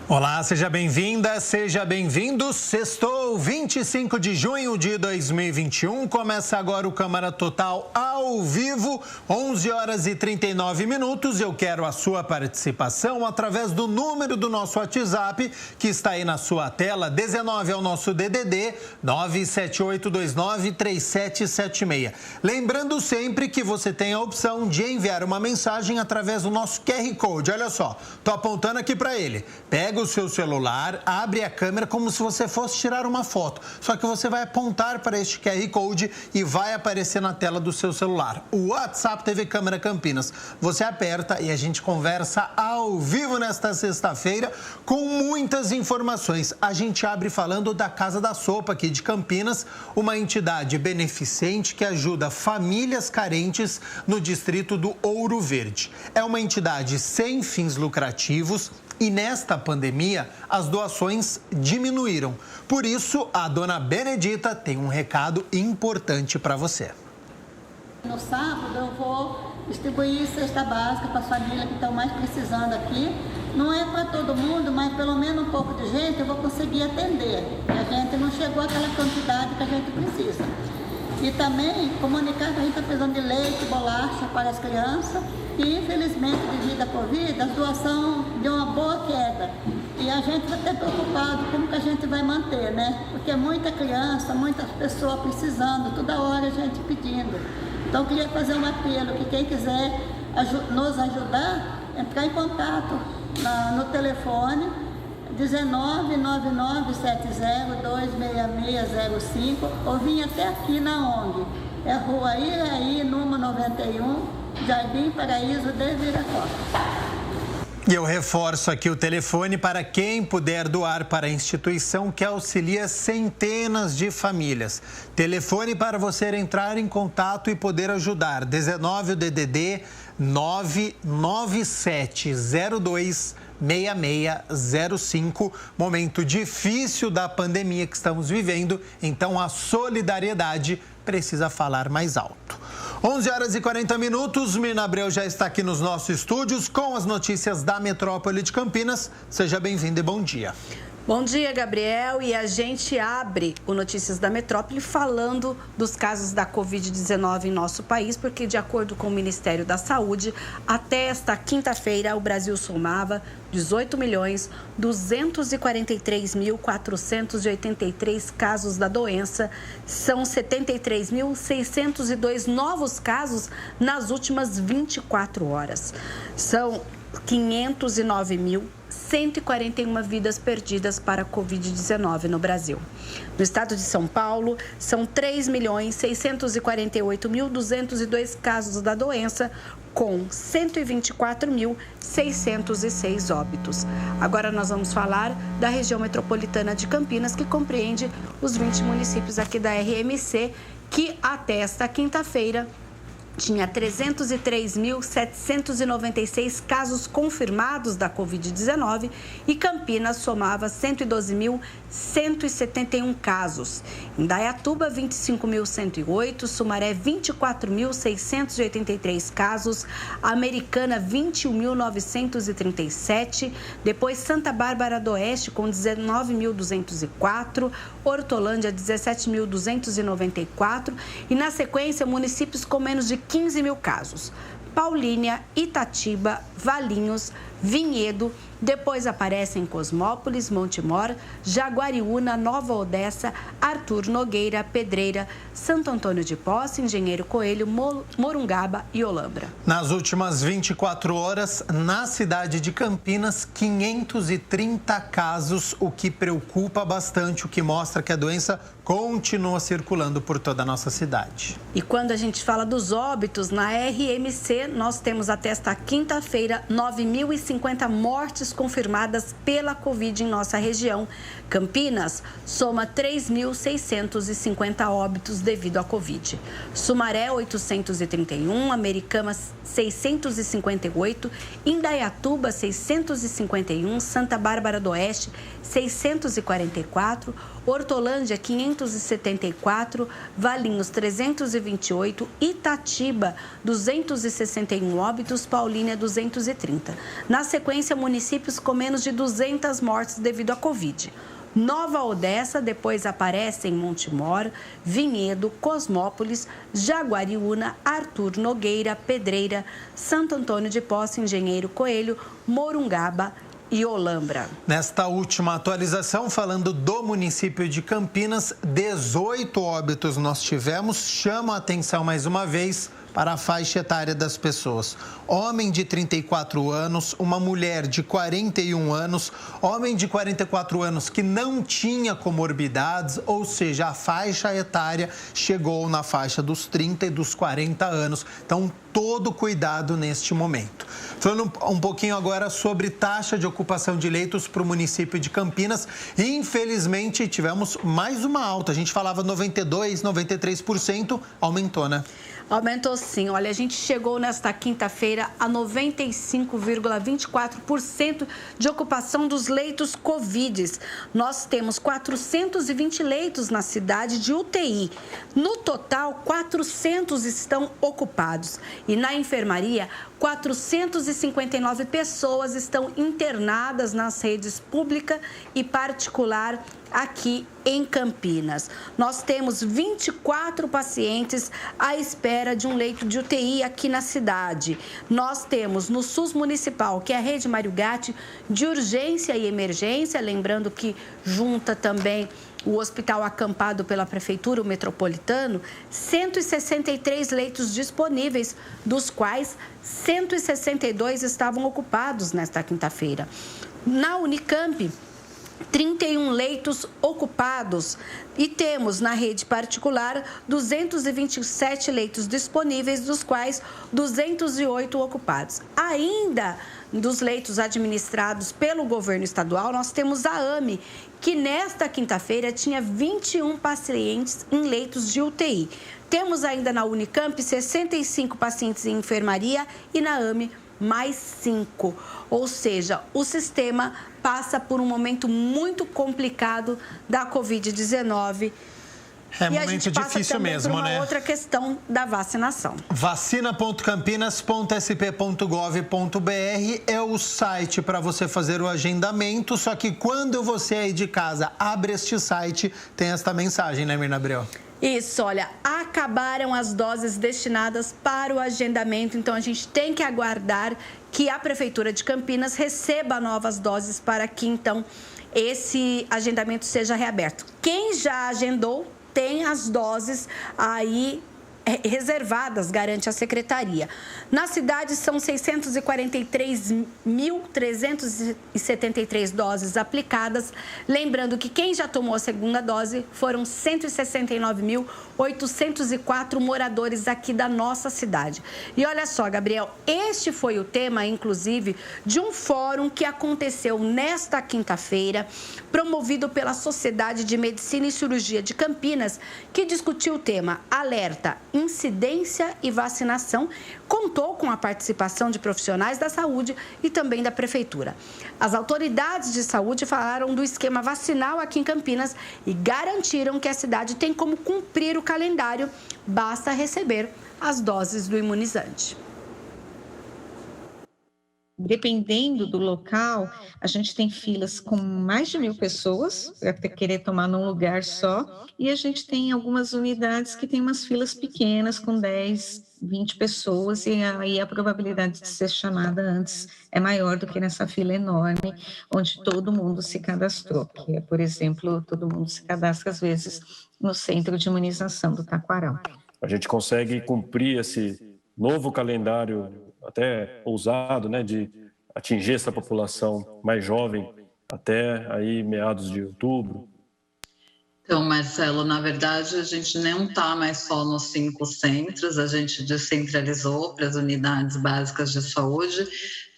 Olá, seja bem-vinda, seja bem-vindo. Sextou, 25 de junho de 2021. Começa agora o Câmara Total ao vivo, 11 horas e 39 minutos. Eu quero a sua participação através do número do nosso WhatsApp, que está aí na sua tela. 19 é o nosso DDD, 978293776. Lembrando sempre que você tem a opção de enviar uma mensagem através do nosso QR Code. Olha só, tô apontando aqui para ele. Pega o seu celular, abre a câmera como se você fosse tirar uma foto. Só que você vai apontar para este QR Code e vai aparecer na tela do seu celular. O WhatsApp TV Câmara Campinas. Você aperta e a gente conversa ao vivo nesta sexta-feira com muitas informações. A gente abre falando da Casa da Sopa aqui de Campinas, uma entidade beneficente que ajuda famílias carentes no distrito do Ouro Verde. É uma entidade sem fins lucrativos. E nesta pandemia, as doações diminuíram. Por isso, a dona Benedita tem um recado importante para você. No sábado, eu vou distribuir cesta básica para as famílias que estão mais precisando aqui. Não é para todo mundo, mas pelo menos um pouco de gente eu vou conseguir atender. A gente não chegou àquela quantidade que a gente precisa. E também comunicar que a gente está precisando de leite, bolacha para as crianças. E infelizmente, devido à Covid, a doação deu uma boa queda. E a gente vai até preocupado como que a gente vai manter, né? Porque é muita criança, muitas pessoas precisando, toda hora a gente pedindo. Então eu queria fazer um apelo que quem quiser nos ajudar, entrar em contato no telefone 199970-26605 ou vir até aqui na ONG. É Rua Iraí, número 91, Jardim Paraíso de Viracopos. E eu reforço aqui o telefone para quem puder doar para a instituição que auxilia centenas de famílias. Telefone para você entrar em contato e poder ajudar. 19 o DDD 99702 6605, momento difícil da pandemia que estamos vivendo, então a solidariedade precisa falar mais alto. 11 horas e 40 minutos, Mirna Abreu já está aqui nos nossos estúdios com as notícias da metrópole de Campinas. Seja bem-vindo e bom dia. Bom dia, Gabriel. E a gente abre o Notícias da Metrópole falando dos casos da Covid-19 em nosso país, porque, de acordo com o Ministério da Saúde, até esta quinta-feira, o Brasil somava 18.243.483 casos da doença. São 73.602 novos casos nas últimas 24 horas. São 509.141 vidas perdidas para a Covid-19 no Brasil. No estado de São Paulo, são 3.648.202 casos da doença, com 124.606 óbitos. Agora nós vamos falar da região metropolitana de Campinas, que compreende os 20 municípios aqui da RMC, que até esta quinta-feira tinha 303.796 casos confirmados da Covid-19 e Campinas somava 112.171 casos. Indaiatuba, 25.108, Sumaré, 24.683 casos, Americana, 21.937, depois Santa Bárbara do Oeste, com 19.204, Hortolândia, 17.294 e, na sequência, municípios com menos de 15 mil casos. Paulínia, Itatiba, Valinhos, Vinhedo, depois aparecem Cosmópolis, Montemor, Jaguariúna, Nova Odessa, Arthur Nogueira, Pedreira, Santo Antônio de Posse, Engenheiro Coelho, Morungaba e Olambra. Nas últimas 24 horas, na cidade de Campinas, 530 casos, o que preocupa bastante, o que mostra que a doença continua circulando por toda a nossa cidade. E quando a gente fala dos óbitos, na RMC, nós temos até esta quinta-feira 9.050 mortes confirmadas pela Covid em nossa região. Campinas soma 3.650 óbitos devido à Covid. Sumaré, 831, Americana, 658, Indaiatuba, 651, Santa Bárbara do Oeste, 644, Hortolândia 574, Valinhos 328, Itatiba 261 óbitos, Paulínia 230. Na sequência, municípios com menos de 200 mortes devido à Covid. Nova Odessa, depois aparece em Montemor, Vinhedo, Cosmópolis, Jaguariúna, Arthur Nogueira, Pedreira, Santo Antônio de Posse, Engenheiro Coelho, Morungaba e Olambra. Nesta última atualização, falando do município de Campinas, 18 óbitos nós tivemos. Chama a atenção mais uma vez para a faixa etária das pessoas. Homem de 34 anos, uma mulher de 41 anos, homem de 44 anos que não tinha comorbidades, ou seja, a faixa etária chegou na faixa dos 30 e dos 40 anos. Então, todo cuidado neste momento. Falando um pouquinho agora sobre taxa de ocupação de leitos para o município de Campinas. Infelizmente, tivemos mais uma alta. A gente falava 92%, 93%, aumentou, né? Aumentou sim. Olha, a gente chegou nesta quinta-feira a 95,24% de ocupação dos leitos Covid. Nós temos 420 leitos na cidade de UTI. No total, 400 estão ocupados. E na enfermaria, 459 pessoas estão internadas nas redes pública e particular aqui em Campinas. Nós temos 24 pacientes à espera de um leito de UTI aqui na cidade. Nós temos no SUS municipal, que é a rede Mário Gatti, de urgência e emergência, lembrando que junta também o hospital acampado pela Prefeitura, o Metropolitano, 163 leitos disponíveis, dos quais 162 estavam ocupados nesta quinta-feira. Na Unicamp, 31 leitos ocupados e temos na rede particular 227 leitos disponíveis, dos quais 208 ocupados. Ainda dos leitos administrados pelo governo estadual, nós temos a AME, que nesta quinta-feira tinha 21 pacientes em leitos de UTI. Temos ainda na Unicamp 65 pacientes em enfermaria e na AME mais 5. Ou seja, o sistema passa por um momento muito complicado da Covid-19. É momento difícil mesmo, né? Outra questão da vacinação. Vacina.campinas.sp.gov.br é o site para você fazer o agendamento, só que quando você aí de casa abre este site, tem esta mensagem, né, Mirna Abreu? Isso, olha, acabaram as doses destinadas para o agendamento, então a gente tem que aguardar que a Prefeitura de Campinas receba novas doses para que, então, esse agendamento seja reaberto. Quem já agendou tem as doses aí reservadas, garante a Secretaria. Na cidade, são 643.373 doses aplicadas. Lembrando que quem já tomou a segunda dose foram 169.804 moradores aqui da nossa cidade. E olha só, Gabriel, este foi o tema, inclusive, de um fórum que aconteceu nesta quinta-feira, promovido pela Sociedade de Medicina e Cirurgia de Campinas, que discutiu o tema Alerta, Incidência e Vacinação, contou com a participação de profissionais da saúde e também da Prefeitura. As autoridades de saúde falaram do esquema vacinal aqui em Campinas e garantiram que a cidade tem como cumprir o calendário, basta receber as doses do imunizante. Dependendo do local, a gente tem filas com mais de 1.000 pessoas para querer tomar num lugar só, e a gente tem algumas unidades que tem umas filas pequenas com 10, 20 pessoas, e aí a probabilidade de ser chamada antes é maior do que nessa fila enorme, onde todo mundo se cadastrou, que é, por exemplo, todo mundo se cadastra às vezes no centro de imunização do Taquaral. A gente consegue cumprir esse novo calendário até ousado, né, de atingir essa população mais jovem até aí meados de outubro? Então, Marcelo, na verdade, a gente não está mais só nos 5 centros, a gente descentralizou para as unidades básicas de saúde,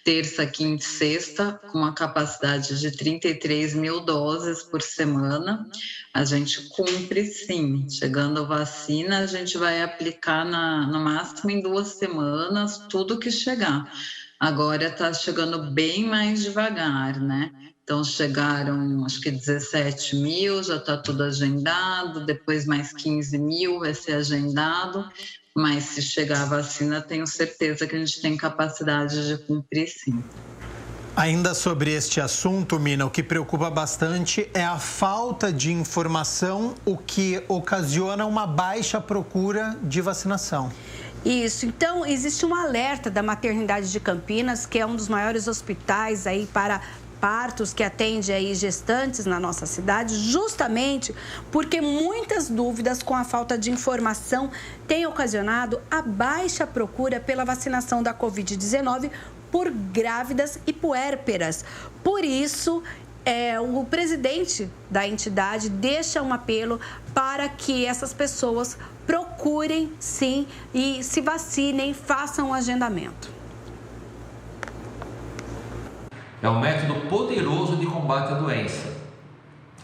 terça, quinta e sexta, com uma capacidade de 33 mil doses por semana. A gente cumpre, sim. Chegando a vacina, a gente vai aplicar no máximo em 2 semanas, tudo que chegar. Agora está chegando bem mais devagar, né? Então, chegaram, acho que 17 mil, já está tudo agendado, depois mais 15 mil vai ser agendado, mas se chegar a vacina, tenho certeza que a gente tem capacidade de cumprir, sim. Ainda sobre este assunto, Mina, o que preocupa bastante é a falta de informação, o que ocasiona uma baixa procura de vacinação. Isso, então existe um alerta da maternidade de Campinas, que é um dos maiores hospitais aí para partos que atende aí gestantes na nossa cidade, justamente porque muitas dúvidas com a falta de informação têm ocasionado a baixa procura pela vacinação da Covid-19 por grávidas e puérperas. Por isso, o presidente da entidade deixa um apelo para que essas pessoas procurem, sim, e se vacinem, façam um agendamento. É um método poderoso de combate à doença,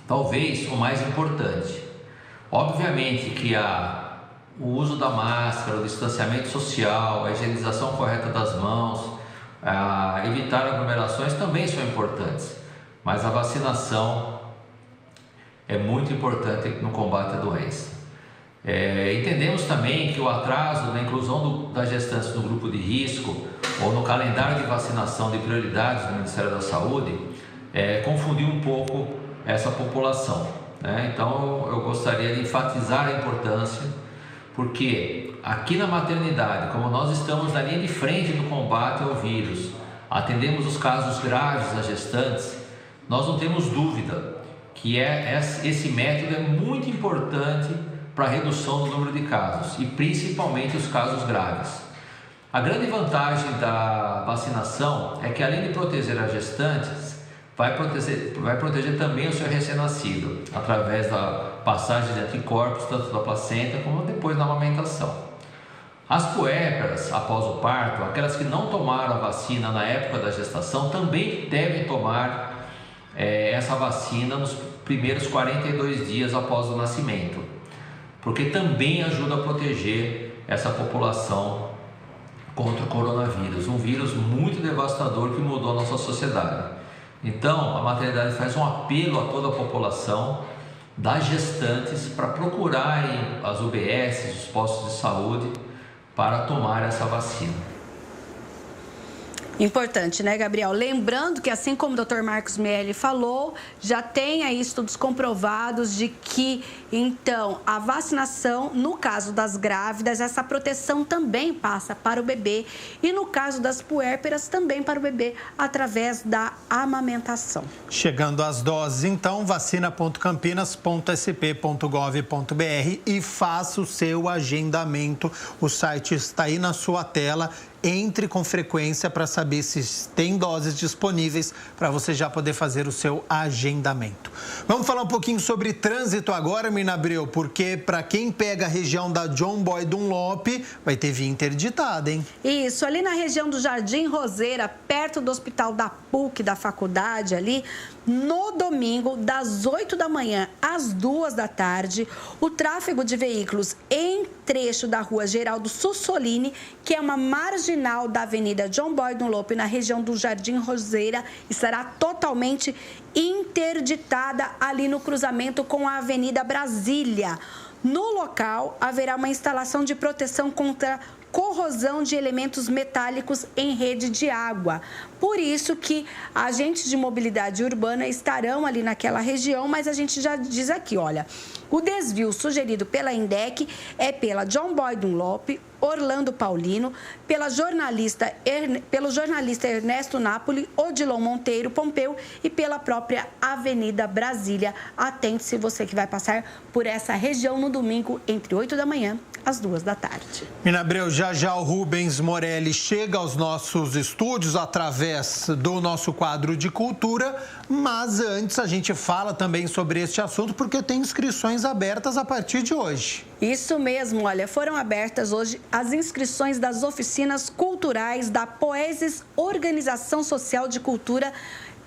talvez o mais importante. Obviamente que o uso da máscara, o distanciamento social, a higienização correta das mãos, evitar aglomerações também são importantes, mas a vacinação é muito importante no combate à doença. Entendemos também que o atraso na inclusão das gestantes no grupo de risco ou no calendário de vacinação de prioridades do Ministério da Saúde confundiu um pouco essa população, né? Então eu gostaria de enfatizar a importância, porque aqui na maternidade, como nós estamos na linha de frente do combate ao vírus, atendemos os casos graves das gestantes, nós não temos dúvida que esse método é muito importante para a redução do número de casos e principalmente os casos graves. A grande vantagem da vacinação é que, além de proteger as gestantes, vai proteger também o seu recém-nascido, através da passagem de anticorpos, tanto da placenta como depois na amamentação. As puérperas, após o parto, aquelas que não tomaram a vacina na época da gestação, também devem tomar essa vacina nos primeiros 42 dias após o nascimento, porque também ajuda a proteger essa população contra o coronavírus, um vírus muito devastador que mudou a nossa sociedade. Então, a maternidade faz um apelo a toda a população, das gestantes, para procurarem as UBS, os postos de saúde, para tomar essa vacina. Importante, né, Gabriel? Lembrando que, assim como o Dr. Marcos Miele falou, já tem aí estudos comprovados de que, então, a vacinação, no caso das grávidas, essa proteção também passa para o bebê e, no caso das puérperas, também para o bebê, através da amamentação. Chegando às doses, então, vacina.campinas.sp.gov.br e faça o seu agendamento. O site está aí na sua tela. Entre com frequência para saber se tem doses disponíveis para você já poder fazer o seu agendamento. Vamos falar um pouquinho sobre trânsito agora, Mina Abreu, porque para quem pega a região da John Boy Dunlop, vai ter via interditada, hein? Isso, ali na região do Jardim Roseira, perto do Hospital da PUC, da faculdade ali, no domingo, das 8 da manhã às 2 da tarde, o tráfego de veículos em trecho da rua Geraldo Sussolini, que é uma marginal da Avenida John Boy Dunlop, na região do Jardim Roseira, estará totalmente interditada ali no cruzamento com a Avenida Brasília. No local, haverá uma instalação de proteção contra corrosão de elementos metálicos em rede de água. Por isso que agentes de mobilidade urbana estarão ali naquela região, mas a gente já diz aqui, olha, o desvio sugerido pela INDEC é pela John Boy Dunlop, Orlando Paulino, pelo jornalista Ernesto Napoli, Odilon Monteiro Pompeu e pela própria Avenida Brasília. Atente-se você que vai passar por essa região no domingo, entre 8 da manhã às 2 da tarde. Mina Abreu, já o Rubens Morelli chega aos nossos estúdios através do nosso quadro de cultura, mas antes a gente fala também sobre este assunto porque tem inscrições abertas a partir de hoje. Isso mesmo, olha, foram abertas hoje as inscrições das oficinas culturais da Poesis Organização Social de Cultura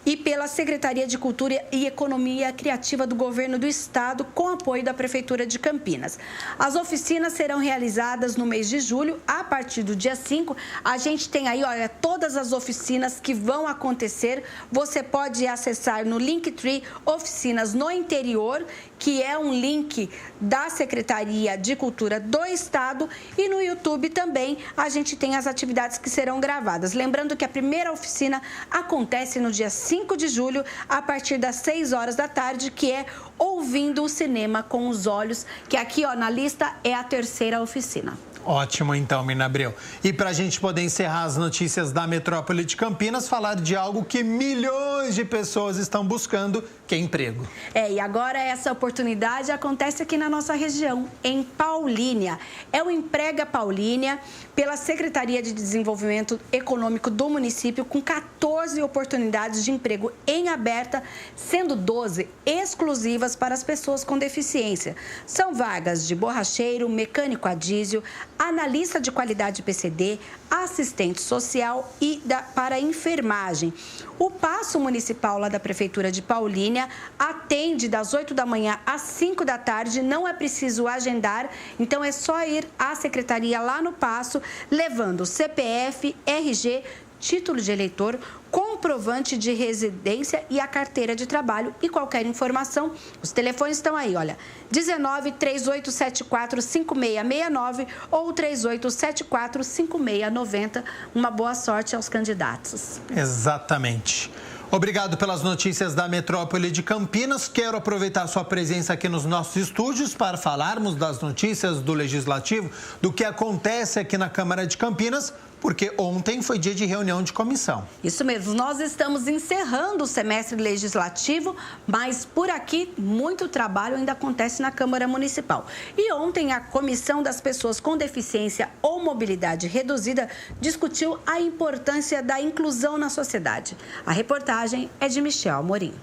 e pela Secretaria de Cultura e Economia Criativa do Governo do Estado, com apoio da Prefeitura de Campinas. As oficinas serão realizadas no mês de julho, a partir do dia 5. A gente tem aí, olha, todas as oficinas que vão acontecer. Você pode acessar no Linktree Oficinas no Interior, que é um link da Secretaria de Cultura do Estado, e no YouTube também a gente tem as atividades que serão gravadas. Lembrando que a primeira oficina acontece no dia 5 de julho, a partir das 6 horas da tarde, que é Ouvindo o Cinema com os Olhos, que aqui, ó, na lista é a terceira oficina. Ótimo, então, Mirna Abreu. E para a gente poder encerrar as notícias da metrópole de Campinas, falar de algo que milhões de pessoas estão buscando, que é emprego. E agora essa oportunidade acontece aqui na nossa região, em Paulínia. É o Emprega Paulínia, pela Secretaria de Desenvolvimento Econômico do município, com 14 oportunidades de emprego em aberta, sendo 12 exclusivas para as pessoas com deficiência. São vagas de borracheiro, mecânico a diesel, analista de qualidade PCD, assistente social e para enfermagem. O Paço Municipal lá da Prefeitura de Paulínia atende das 8 da manhã às 5 da tarde, não é preciso agendar, então é só ir à secretaria lá no Paço, levando CPF, RG, título de eleitor, comprovante de residência e a carteira de trabalho. E qualquer informação, os telefones estão aí, olha, 19 3874 5669 ou 3874 5690. Uma boa sorte aos candidatos. Exatamente. Obrigado pelas notícias da metrópole de Campinas. Quero aproveitar sua presença aqui nos nossos estúdios para falarmos das notícias do Legislativo, do que acontece aqui na Câmara de Campinas, porque ontem foi dia de reunião de comissão. Isso mesmo, nós estamos encerrando o semestre legislativo, mas por aqui muito trabalho ainda acontece na Câmara Municipal. E ontem a Comissão das Pessoas com Deficiência ou Mobilidade Reduzida discutiu a importância da inclusão na sociedade. A reportagem é de Michel Amorim.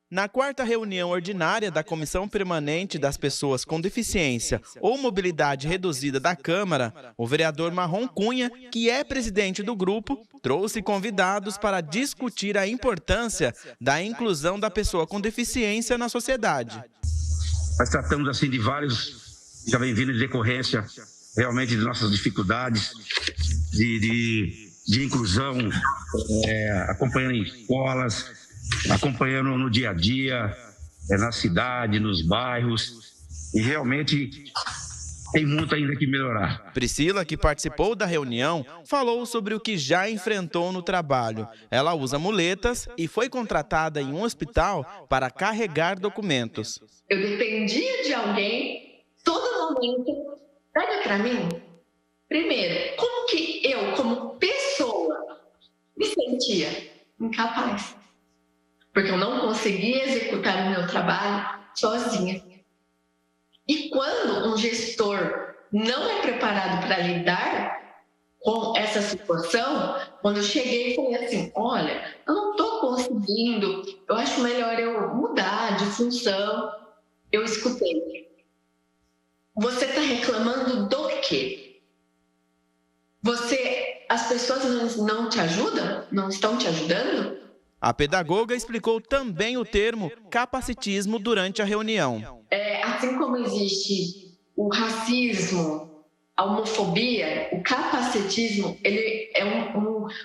Na quarta reunião ordinária da Comissão Permanente das Pessoas com Deficiência ou Mobilidade Reduzida da Câmara, o vereador Marrom Cunha, que é presidente do grupo, trouxe convidados para discutir a importância da inclusão da pessoa com deficiência na sociedade. Nós tratamos assim de vários, já vem vindo de decorrência realmente de nossas dificuldades de inclusão, acompanhando em escolas, acompanhando no dia a dia, na cidade, nos bairros, e realmente tem muito ainda que melhorar. Priscila, que participou da reunião, falou sobre o que já enfrentou no trabalho. Ela usa muletas e foi contratada em um hospital para carregar documentos. Eu dependia de alguém, todo momento. Olha para mim, primeiro, como que eu, como pessoa, me sentia incapaz. Porque eu não conseguia executar o meu trabalho sozinha. E quando um gestor não é preparado para lidar com essa situação, quando eu cheguei e falei assim, olha, eu não estou conseguindo, eu acho melhor eu mudar de função. Eu escutei. Você está reclamando do quê? As pessoas não te ajudam? Não estão te ajudando? A pedagoga explicou também o termo capacitismo durante a reunião. Assim como existe o racismo, a homofobia, o capacitismo, ele é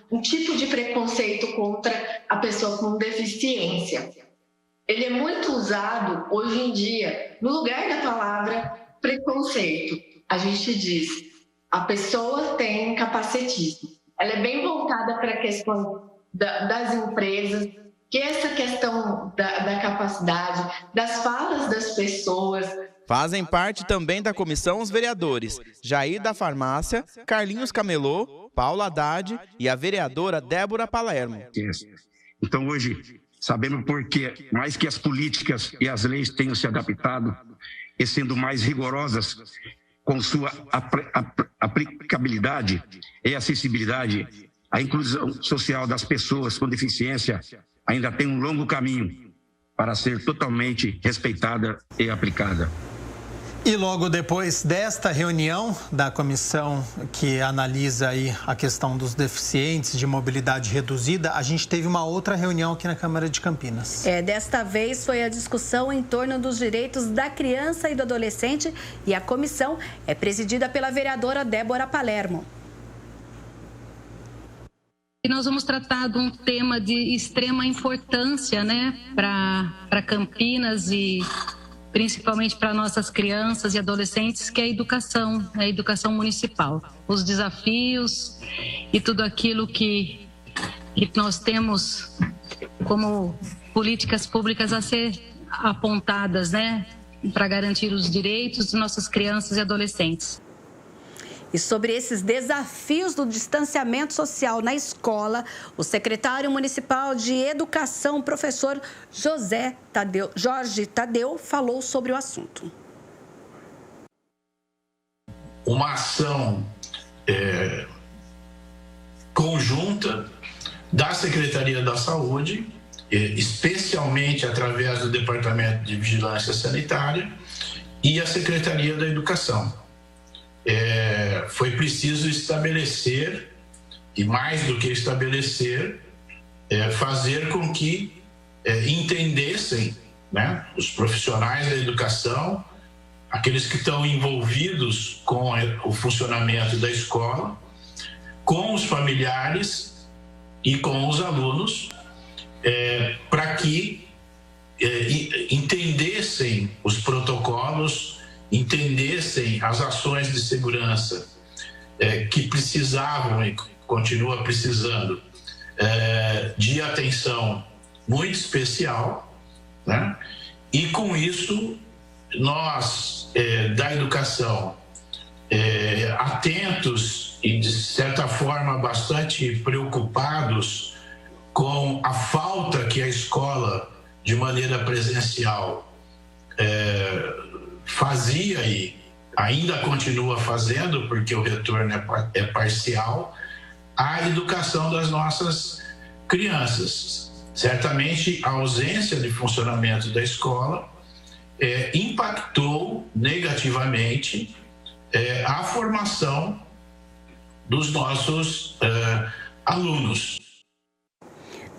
um tipo de preconceito contra a pessoa com deficiência. Ele é muito usado hoje em dia, no lugar da palavra preconceito. A gente diz, a pessoa tem capacitismo. Ela é bem voltada para a questão das empresas, que essa questão da capacidade, das falas das pessoas. Fazem parte também da comissão os vereadores Jair da Farmácia, Carlinhos Camelô, Paula Haddad e a vereadora Débora Palermo. Então hoje sabemos porque, mais que as políticas e as leis tenham se adaptado e sendo mais rigorosas com sua aplicabilidade e acessibilidade, a inclusão social das pessoas com deficiência ainda tem um longo caminho para ser totalmente respeitada e aplicada. E logo depois desta reunião da comissão que analisa aí a questão dos deficientes de mobilidade reduzida, a gente teve uma outra reunião aqui na Câmara de Campinas. Desta vez foi a discussão em torno dos direitos da criança e do adolescente e a comissão é presidida pela vereadora Débora Palermo. E nós vamos tratar de um tema de extrema importância, né, para Campinas e principalmente para nossas crianças e adolescentes, que é a educação municipal. Os desafios e tudo aquilo que nós temos como políticas públicas a ser apontadas, né, para garantir os direitos de nossas crianças e adolescentes. E sobre esses desafios do distanciamento social na escola, o secretário municipal de Educação, professor Jorge Tadeu, falou sobre o assunto. Uma ação conjunta da Secretaria da Saúde, especialmente através do Departamento de Vigilância Sanitária, e a Secretaria da Educação. Foi preciso estabelecer, e mais do que estabelecer, fazer com que entendessem, né, os profissionais da educação, aqueles que estão envolvidos com o funcionamento da escola, com os familiares e com os alunos, para que entendessem os protocolos, entendessem as ações de segurança que precisavam e continua precisando de atenção muito especial, né? E com isso nós da educação atentos e de certa forma bastante preocupados com a falta que a escola de maneira presencial fazia e ainda continua fazendo, porque o retorno é parcial, à educação das nossas crianças. Certamente a ausência de funcionamento da escola impactou negativamente a formação dos nossos alunos.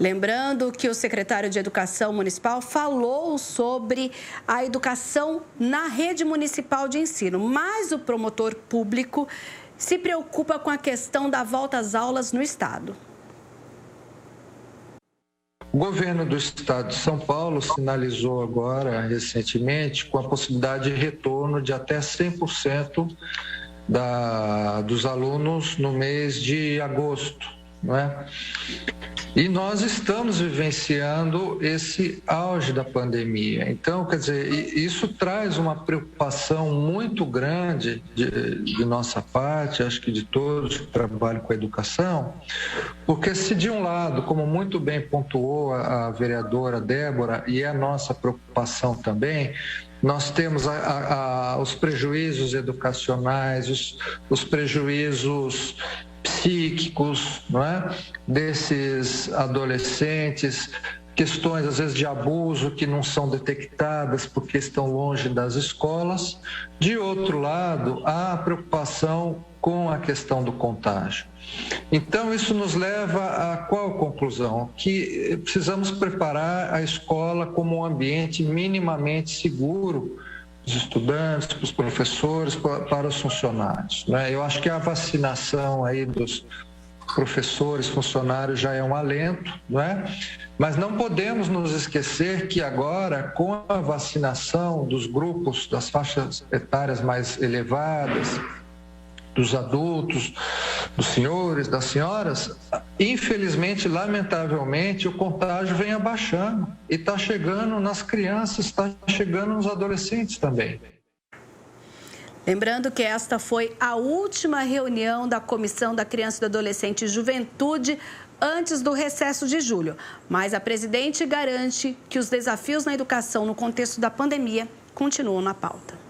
Lembrando que o secretário de Educação Municipal falou sobre a educação na rede municipal de ensino, mas o promotor público se preocupa com a questão da volta às aulas no estado. O governo do estado de São Paulo sinalizou agora, recentemente, com a possibilidade de retorno de até 100% dos alunos no mês de agosto, não é? E nós estamos vivenciando esse auge da pandemia. Então, quer dizer, isso traz uma preocupação muito grande de nossa parte, acho que de todos que trabalham com a educação, porque se de um lado, como muito bem pontuou a vereadora Débora, e é a nossa preocupação também, nós temos os prejuízos educacionais, os prejuízos psíquicos, não é? Desses adolescentes, questões às vezes de abuso que não são detectadas porque estão longe das escolas. De outro lado, há a preocupação com a questão do contágio. Então, isso nos leva a qual conclusão? Que precisamos preparar a escola como um ambiente minimamente seguro para os estudantes, para os professores, para os funcionários, né? Eu acho que a vacinação aí dos professores, funcionários já é um alento, não é? Mas não podemos nos esquecer que agora, com a vacinação dos grupos, das faixas etárias mais elevadas, dos adultos, dos senhores, das senhoras, infelizmente, lamentavelmente, o contágio vem abaixando e está chegando nas crianças, está chegando nos adolescentes também. Lembrando que esta foi a última reunião da Comissão da Criança, do Adolescente e Juventude antes do recesso de julho, mas a presidente garante que os desafios na educação no contexto da pandemia continuam na pauta.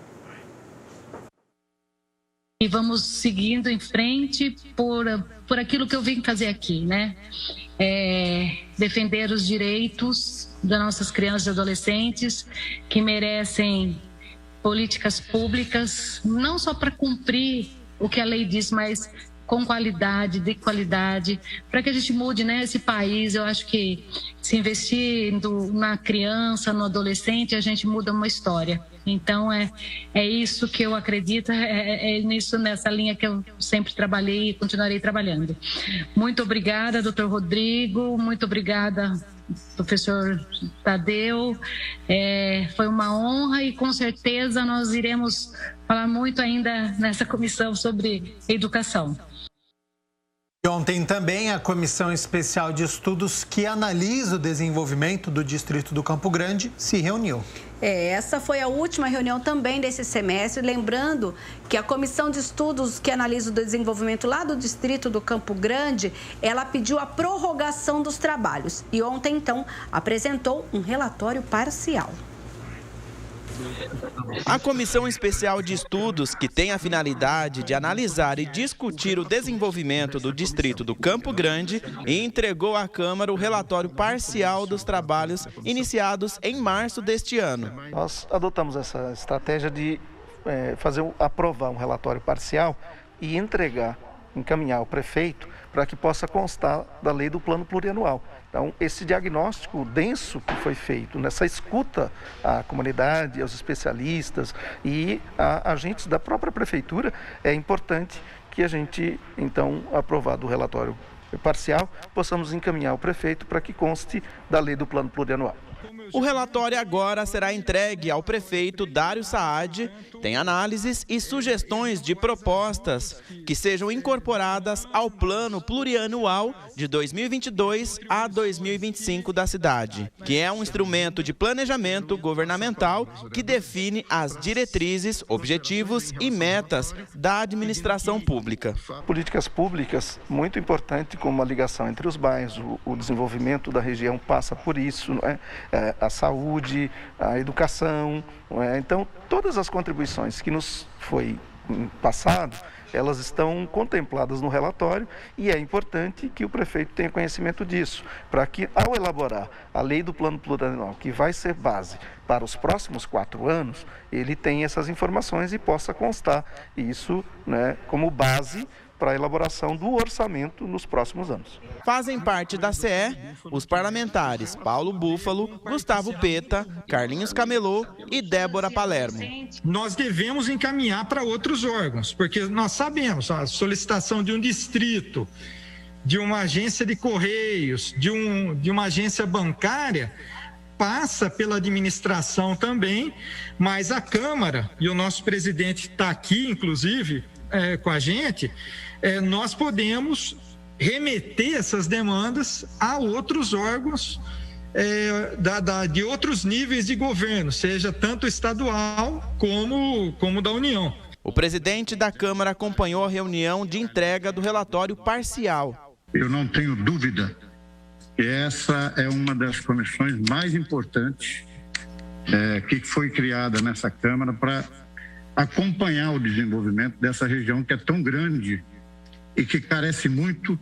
E vamos seguindo em frente por aquilo que eu vim fazer aqui, né? Defender os direitos das nossas crianças e adolescentes que merecem políticas públicas, não só para cumprir o que a lei diz, mas com qualidade, de qualidade, para que a gente mude, né, esse país. Eu acho que se investir na criança, no adolescente, a gente muda uma história. Então, é isso que eu acredito, nessa linha que eu sempre trabalhei e continuarei trabalhando. Muito obrigada, doutor Rodrigo, muito obrigada, professor Tadeu. Foi uma honra e, com certeza, nós iremos falar muito ainda nessa comissão sobre educação. Ontem também a Comissão Especial de Estudos que analisa o desenvolvimento do Distrito do Campo Grande se reuniu. Essa foi a última reunião também desse semestre, lembrando que a Comissão de Estudos que analisa o desenvolvimento lá do Distrito do Campo Grande, ela pediu a prorrogação dos trabalhos e ontem, então, apresentou um relatório parcial. A Comissão Especial de Estudos, que tem a finalidade de analisar e discutir o desenvolvimento do Distrito do Campo Grande, entregou à Câmara o relatório parcial dos trabalhos iniciados em março deste ano. Nós adotamos essa estratégia de aprovar um relatório parcial e encaminhar ao prefeito para que possa constar da lei do plano plurianual. Então, esse diagnóstico denso que foi feito, nessa escuta à comunidade, aos especialistas e a agentes da própria prefeitura, é importante que a gente, então, aprovado o relatório parcial, possamos encaminhar ao prefeito para que conste da lei do plano plurianual. O relatório agora será entregue ao prefeito Dário Saad. Tem análises e sugestões de propostas que sejam incorporadas ao plano plurianual de 2022 a 2025 da cidade, que é um instrumento de planejamento governamental que define as diretrizes, objetivos e metas da administração pública. Políticas públicas muito importante, como a ligação entre os bairros, o desenvolvimento da região passa por isso, não é? A saúde, a educação, então todas as contribuições que nos foi passado, elas estão contempladas no relatório e é importante que o prefeito tenha conhecimento disso, para que ao elaborar a lei do plano plurianual, que vai ser base para os próximos 4 anos, ele tenha essas informações e possa constar isso, né, como base para a elaboração do orçamento nos próximos anos. Fazem parte da CE os parlamentares Paulo Búfalo, Gustavo Peta, Carlinhos Camelô e Débora Palermo. Nós devemos encaminhar para outros órgãos, porque nós sabemos a solicitação de um distrito, de uma agência de correios, de uma agência bancária, passa pela administração também, mas a Câmara, e o nosso presidente está aqui, inclusive, com a gente, nós podemos remeter essas demandas a outros órgãos de outros níveis de governo, seja tanto estadual como da União. O presidente da Câmara acompanhou a reunião de entrega do relatório parcial. Eu não tenho dúvida que essa é uma das comissões mais importantes que foi criada nessa Câmara para acompanhar o desenvolvimento dessa região que é tão grande e que carece muito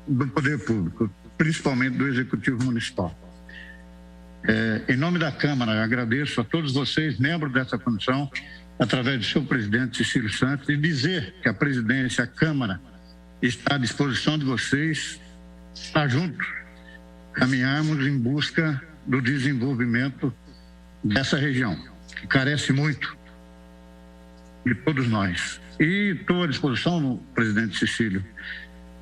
do poder público, principalmente do Executivo Municipal. Em nome da Câmara, agradeço a todos vocês, membros dessa comissão, através do seu presidente Cecílio Santos, e dizer que a presidência, a Câmara, está à disposição de vocês para juntos caminharmos em busca do desenvolvimento dessa região, que carece muito de todos nós. E estou à disposição, presidente Cecílio,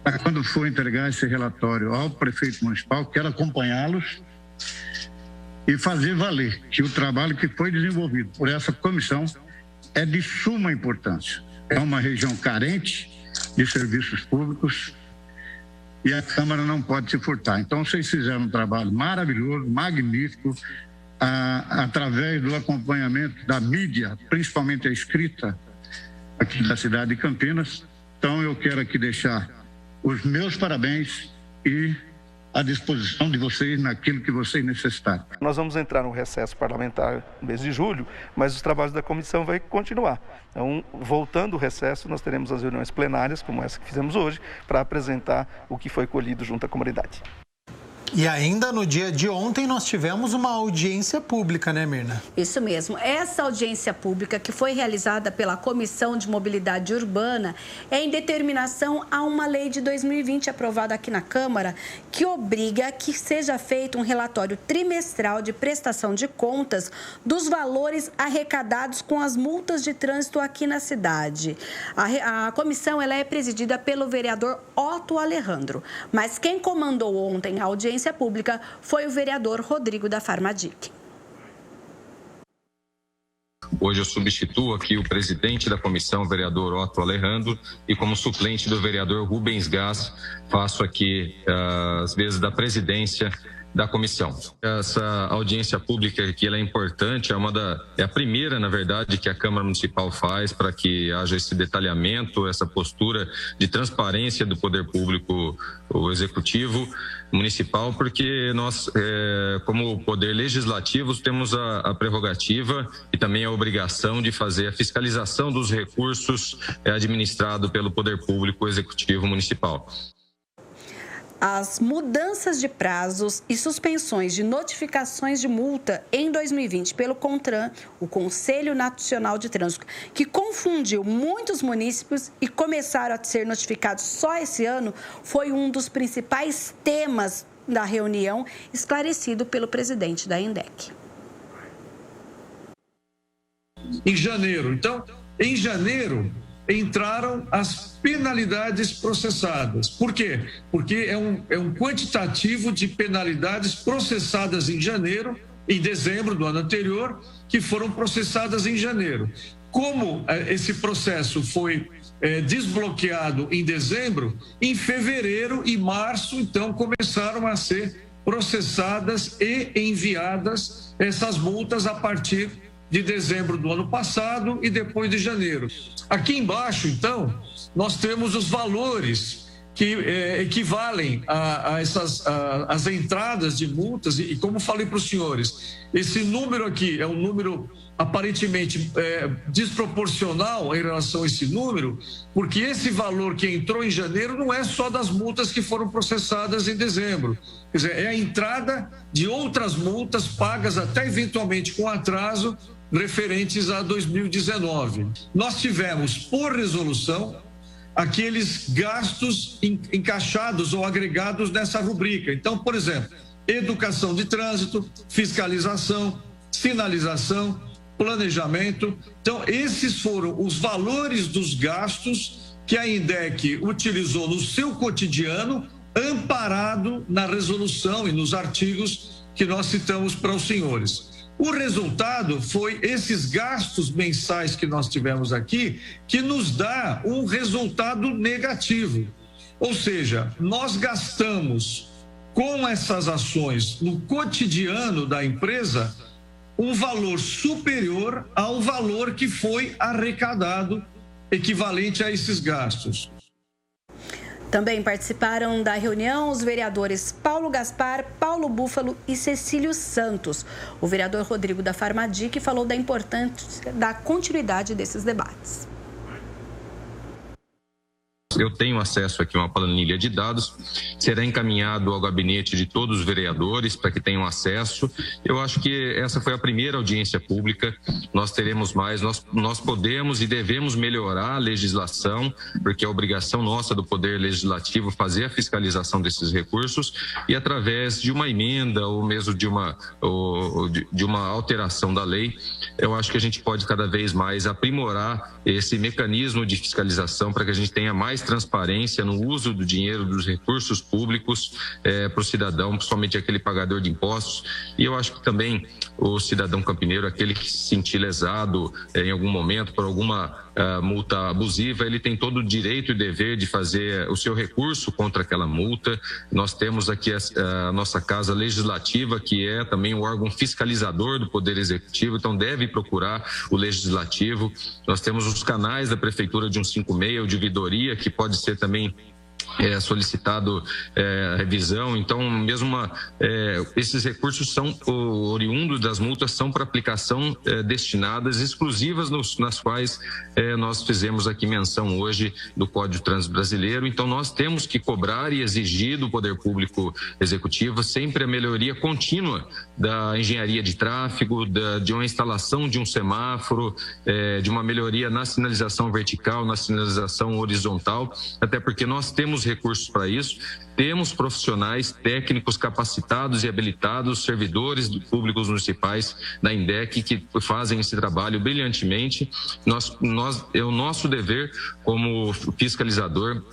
para quando for entregar esse relatório ao prefeito municipal, quero acompanhá-los e fazer valer que o trabalho que foi desenvolvido por essa comissão é de suma importância. É uma região carente de serviços públicos e a Câmara não pode se furtar. Então, vocês fizeram um trabalho maravilhoso, magnífico, através do acompanhamento da mídia, principalmente a escrita aqui da cidade de Campinas. Então, eu quero aqui deixar os meus parabéns e à disposição de vocês naquilo que vocês necessitarem. Nós vamos entrar no recesso parlamentar no mês de julho, mas os trabalhos da comissão vão continuar. Então, voltando ao recesso, nós teremos as reuniões plenárias, como essa que fizemos hoje, para apresentar o que foi colhido junto à comunidade. E ainda no dia de ontem nós tivemos uma audiência pública, né, Mirna? Isso mesmo. Essa audiência pública, que foi realizada pela Comissão de Mobilidade Urbana, é em determinação a uma lei de 2020 aprovada aqui na Câmara, que obriga que seja feito um relatório trimestral de prestação de contas dos valores arrecadados com as multas de trânsito aqui na cidade. A comissão ela é presidida pelo vereador Otto Alejandro, mas quem comandou ontem a audiência pública foi o vereador Rodrigo da Farmadic. Hoje eu substituo aqui o presidente da comissão, o vereador Otto Alejandro, e como suplente do vereador Rubens Gás, faço aqui as vezes da presidência da comissão. Essa audiência pública aqui ela é importante, é a primeira, na verdade, que a Câmara Municipal faz para que haja esse detalhamento, essa postura de transparência do poder público, o executivo municipal, porque nós, como poder legislativo, temos a prerrogativa e também a obrigação de fazer a fiscalização dos recursos administrados pelo poder público executivo municipal. As mudanças de prazos e suspensões de notificações de multa em 2020 pelo CONTRAN, o Conselho Nacional de Trânsito, que confundiu muitos municípios e começaram a ser notificados só esse ano, foi um dos principais temas da reunião, esclarecido pelo presidente da INDEC. Em janeiro, em janeiro entraram as penalidades processadas. Por quê? Porque é um quantitativo de penalidades processadas em dezembro do ano anterior, que foram processadas em janeiro. Como esse processo foi desbloqueado em dezembro, em fevereiro e março, então, começaram a ser processadas e enviadas essas multas a partir de dezembro do ano passado e depois de janeiro. Aqui embaixo, então, nós temos os valores que equivalem a as entradas de multas e como falei para os senhores, esse número aqui é um número aparentemente desproporcional em relação a esse número, porque esse valor que entrou em janeiro não é só das multas que foram processadas em dezembro. Quer dizer, é a entrada de outras multas pagas até eventualmente com atraso referentes a 2019. Nós tivemos, por resolução, aqueles gastos encaixados ou agregados nessa rubrica. Então, por exemplo, educação de trânsito, fiscalização, sinalização, planejamento. Então, esses foram os valores dos gastos que a INDEC utilizou no seu cotidiano, amparado na resolução e nos artigos que nós citamos para os senhores. O resultado foi esses gastos mensais que nós tivemos aqui, que nos dá um resultado negativo. Ou seja, nós gastamos com essas ações no cotidiano da empresa um valor superior ao valor que foi arrecadado equivalente a esses gastos. Também participaram da reunião os vereadores Paulo Gaspar, Paulo Búfalo e Cecílio Santos. O vereador Rodrigo da Farmadic falou da importância da continuidade desses debates. Eu tenho acesso aqui a uma planilha de dados, será encaminhado ao gabinete de todos os vereadores para que tenham acesso. Eu acho que essa foi a primeira audiência pública, nós teremos mais, nós podemos e devemos melhorar a legislação, porque é obrigação nossa do Poder Legislativo fazer a fiscalização desses recursos e através de uma emenda ou mesmo de uma alteração da lei, eu acho que a gente pode cada vez mais aprimorar esse mecanismo de fiscalização para que a gente tenha mais transparência no uso do dinheiro, dos recursos públicos para o cidadão, principalmente aquele pagador de impostos. E eu acho que também o cidadão campineiro, aquele que se sentir lesado em algum momento por alguma multa abusiva, ele tem todo o direito e dever de fazer o seu recurso contra aquela multa. Nós temos aqui a nossa Casa Legislativa, que é também o órgão fiscalizador do Poder Executivo, então deve procurar o Legislativo. Nós temos os canais da Prefeitura de 156, o de ouvidoria, que pode ser também solicitado revisão, então mesmo esses recursos são oriundos das multas, são para aplicação destinadas exclusivas nas quais nós fizemos aqui menção hoje do Código de Trânsito Brasileiro. Então nós temos que cobrar e exigir do Poder Público Executivo sempre a melhoria contínua da engenharia de tráfego, de uma instalação de um semáforo, de uma melhoria na sinalização vertical, na sinalização horizontal, até porque nós temos recursos para isso, temos profissionais técnicos capacitados e habilitados, servidores públicos municipais da INDEC que fazem esse trabalho brilhantemente. É o nosso dever como fiscalizador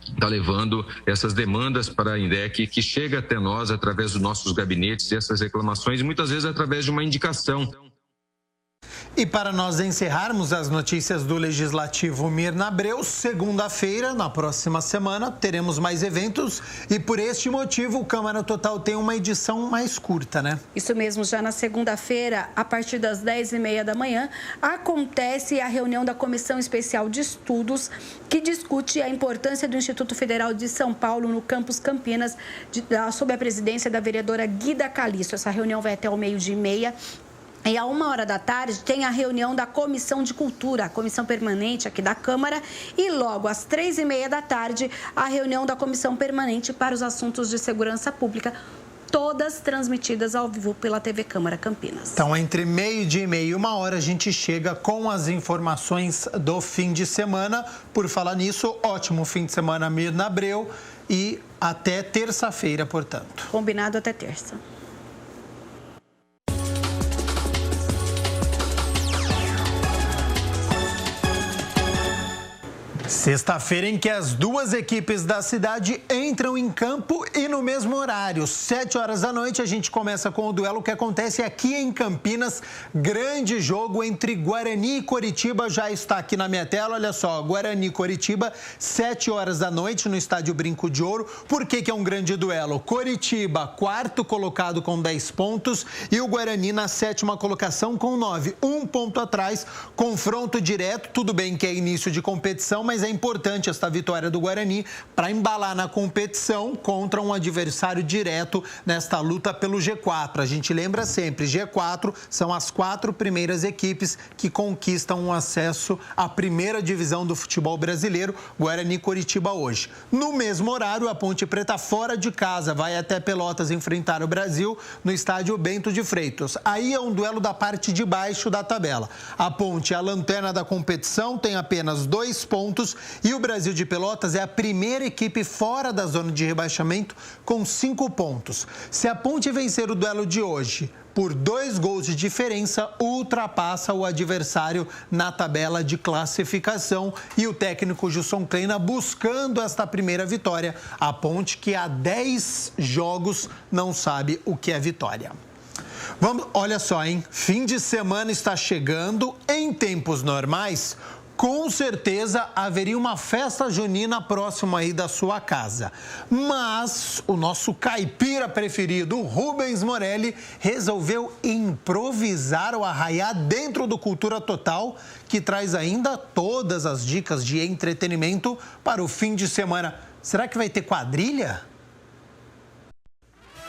está levando essas demandas para a INDEC, que chega até nós através dos nossos gabinetes, essas reclamações, e muitas vezes através de uma indicação. E para nós encerrarmos as notícias do Legislativo Mirna Abreu, segunda-feira, na próxima semana, teremos mais eventos e por este motivo o Câmara Total tem uma edição mais curta, né? Isso mesmo, já na segunda-feira, a partir das 10h30 da manhã, acontece a reunião da Comissão Especial de Estudos que discute a importância do Instituto Federal de São Paulo no campus Campinas, sob a presidência da vereadora Guida Calisto. Essa reunião vai até ao 12h30. E à 13h tem a reunião da Comissão de Cultura, a comissão permanente aqui da Câmara, e logo às 15h30 a reunião da Comissão Permanente para os Assuntos de Segurança Pública, todas transmitidas ao vivo pela TV Câmara Campinas. Então, entre 12h30 e 13h a gente chega com as informações do fim de semana. Por falar nisso, ótimo fim de semana, Mirna Abreu, e até terça-feira, portanto. Combinado, até terça. Sexta-feira em que as duas equipes da cidade entram em campo e no mesmo horário, 7h da noite, a gente começa com o duelo que acontece aqui em Campinas. Grande jogo entre Guarani e Coritiba, já está aqui na minha tela, olha só, Guarani e Coritiba, 7h da noite no estádio Brinco de Ouro. Por que é um grande duelo? Coritiba, quarto colocado com 10 pontos e o Guarani na 7ª colocação com 9, um ponto atrás, confronto direto, tudo bem que é início de competição, mas é importante esta vitória do Guarani para embalar na competição contra um adversário direto nesta luta pelo G4. A gente lembra sempre, G4 são as 4 primeiras equipes que conquistam um acesso à primeira divisão do futebol brasileiro, Guarani e Coritiba hoje. No mesmo horário, a Ponte Preta fora de casa vai até Pelotas enfrentar o Brasil no estádio Bento de Freitas. Aí é um duelo da parte de baixo da tabela. A Ponte é a lanterna da competição, tem apenas 2 pontos e o Brasil de Pelotas é a primeira equipe fora da zona de rebaixamento com 5 pontos. Se a Ponte vencer o duelo de hoje por 2 gols de diferença, ultrapassa o adversário na tabela de classificação e o técnico Gilson Kleina buscando esta primeira vitória. A Ponte que há 10 jogos não sabe o que é vitória. Olha só, hein? Fim de semana está chegando. Em tempos normais, com certeza haveria uma festa junina próxima aí da sua casa. Mas o nosso caipira preferido, Rubens Morelli, resolveu improvisar o arraiá dentro do Cultura Total, que traz ainda todas as dicas de entretenimento para o fim de semana. Será que vai ter quadrilha?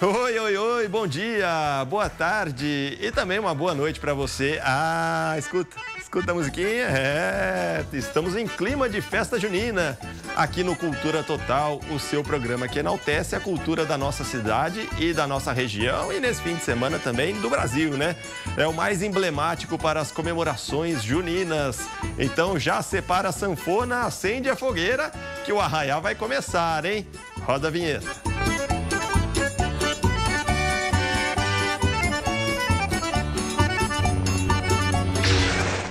Oi, bom dia, boa tarde e também uma boa noite para você. Escuta a musiquinha? Estamos em clima de festa junina aqui no Cultura Total, o seu programa que enaltece a cultura da nossa cidade e da nossa região e nesse fim de semana também do Brasil, né? É o mais emblemático para as comemorações juninas. Então já separa a sanfona, acende a fogueira que o arraiá vai começar, hein? Roda a vinheta.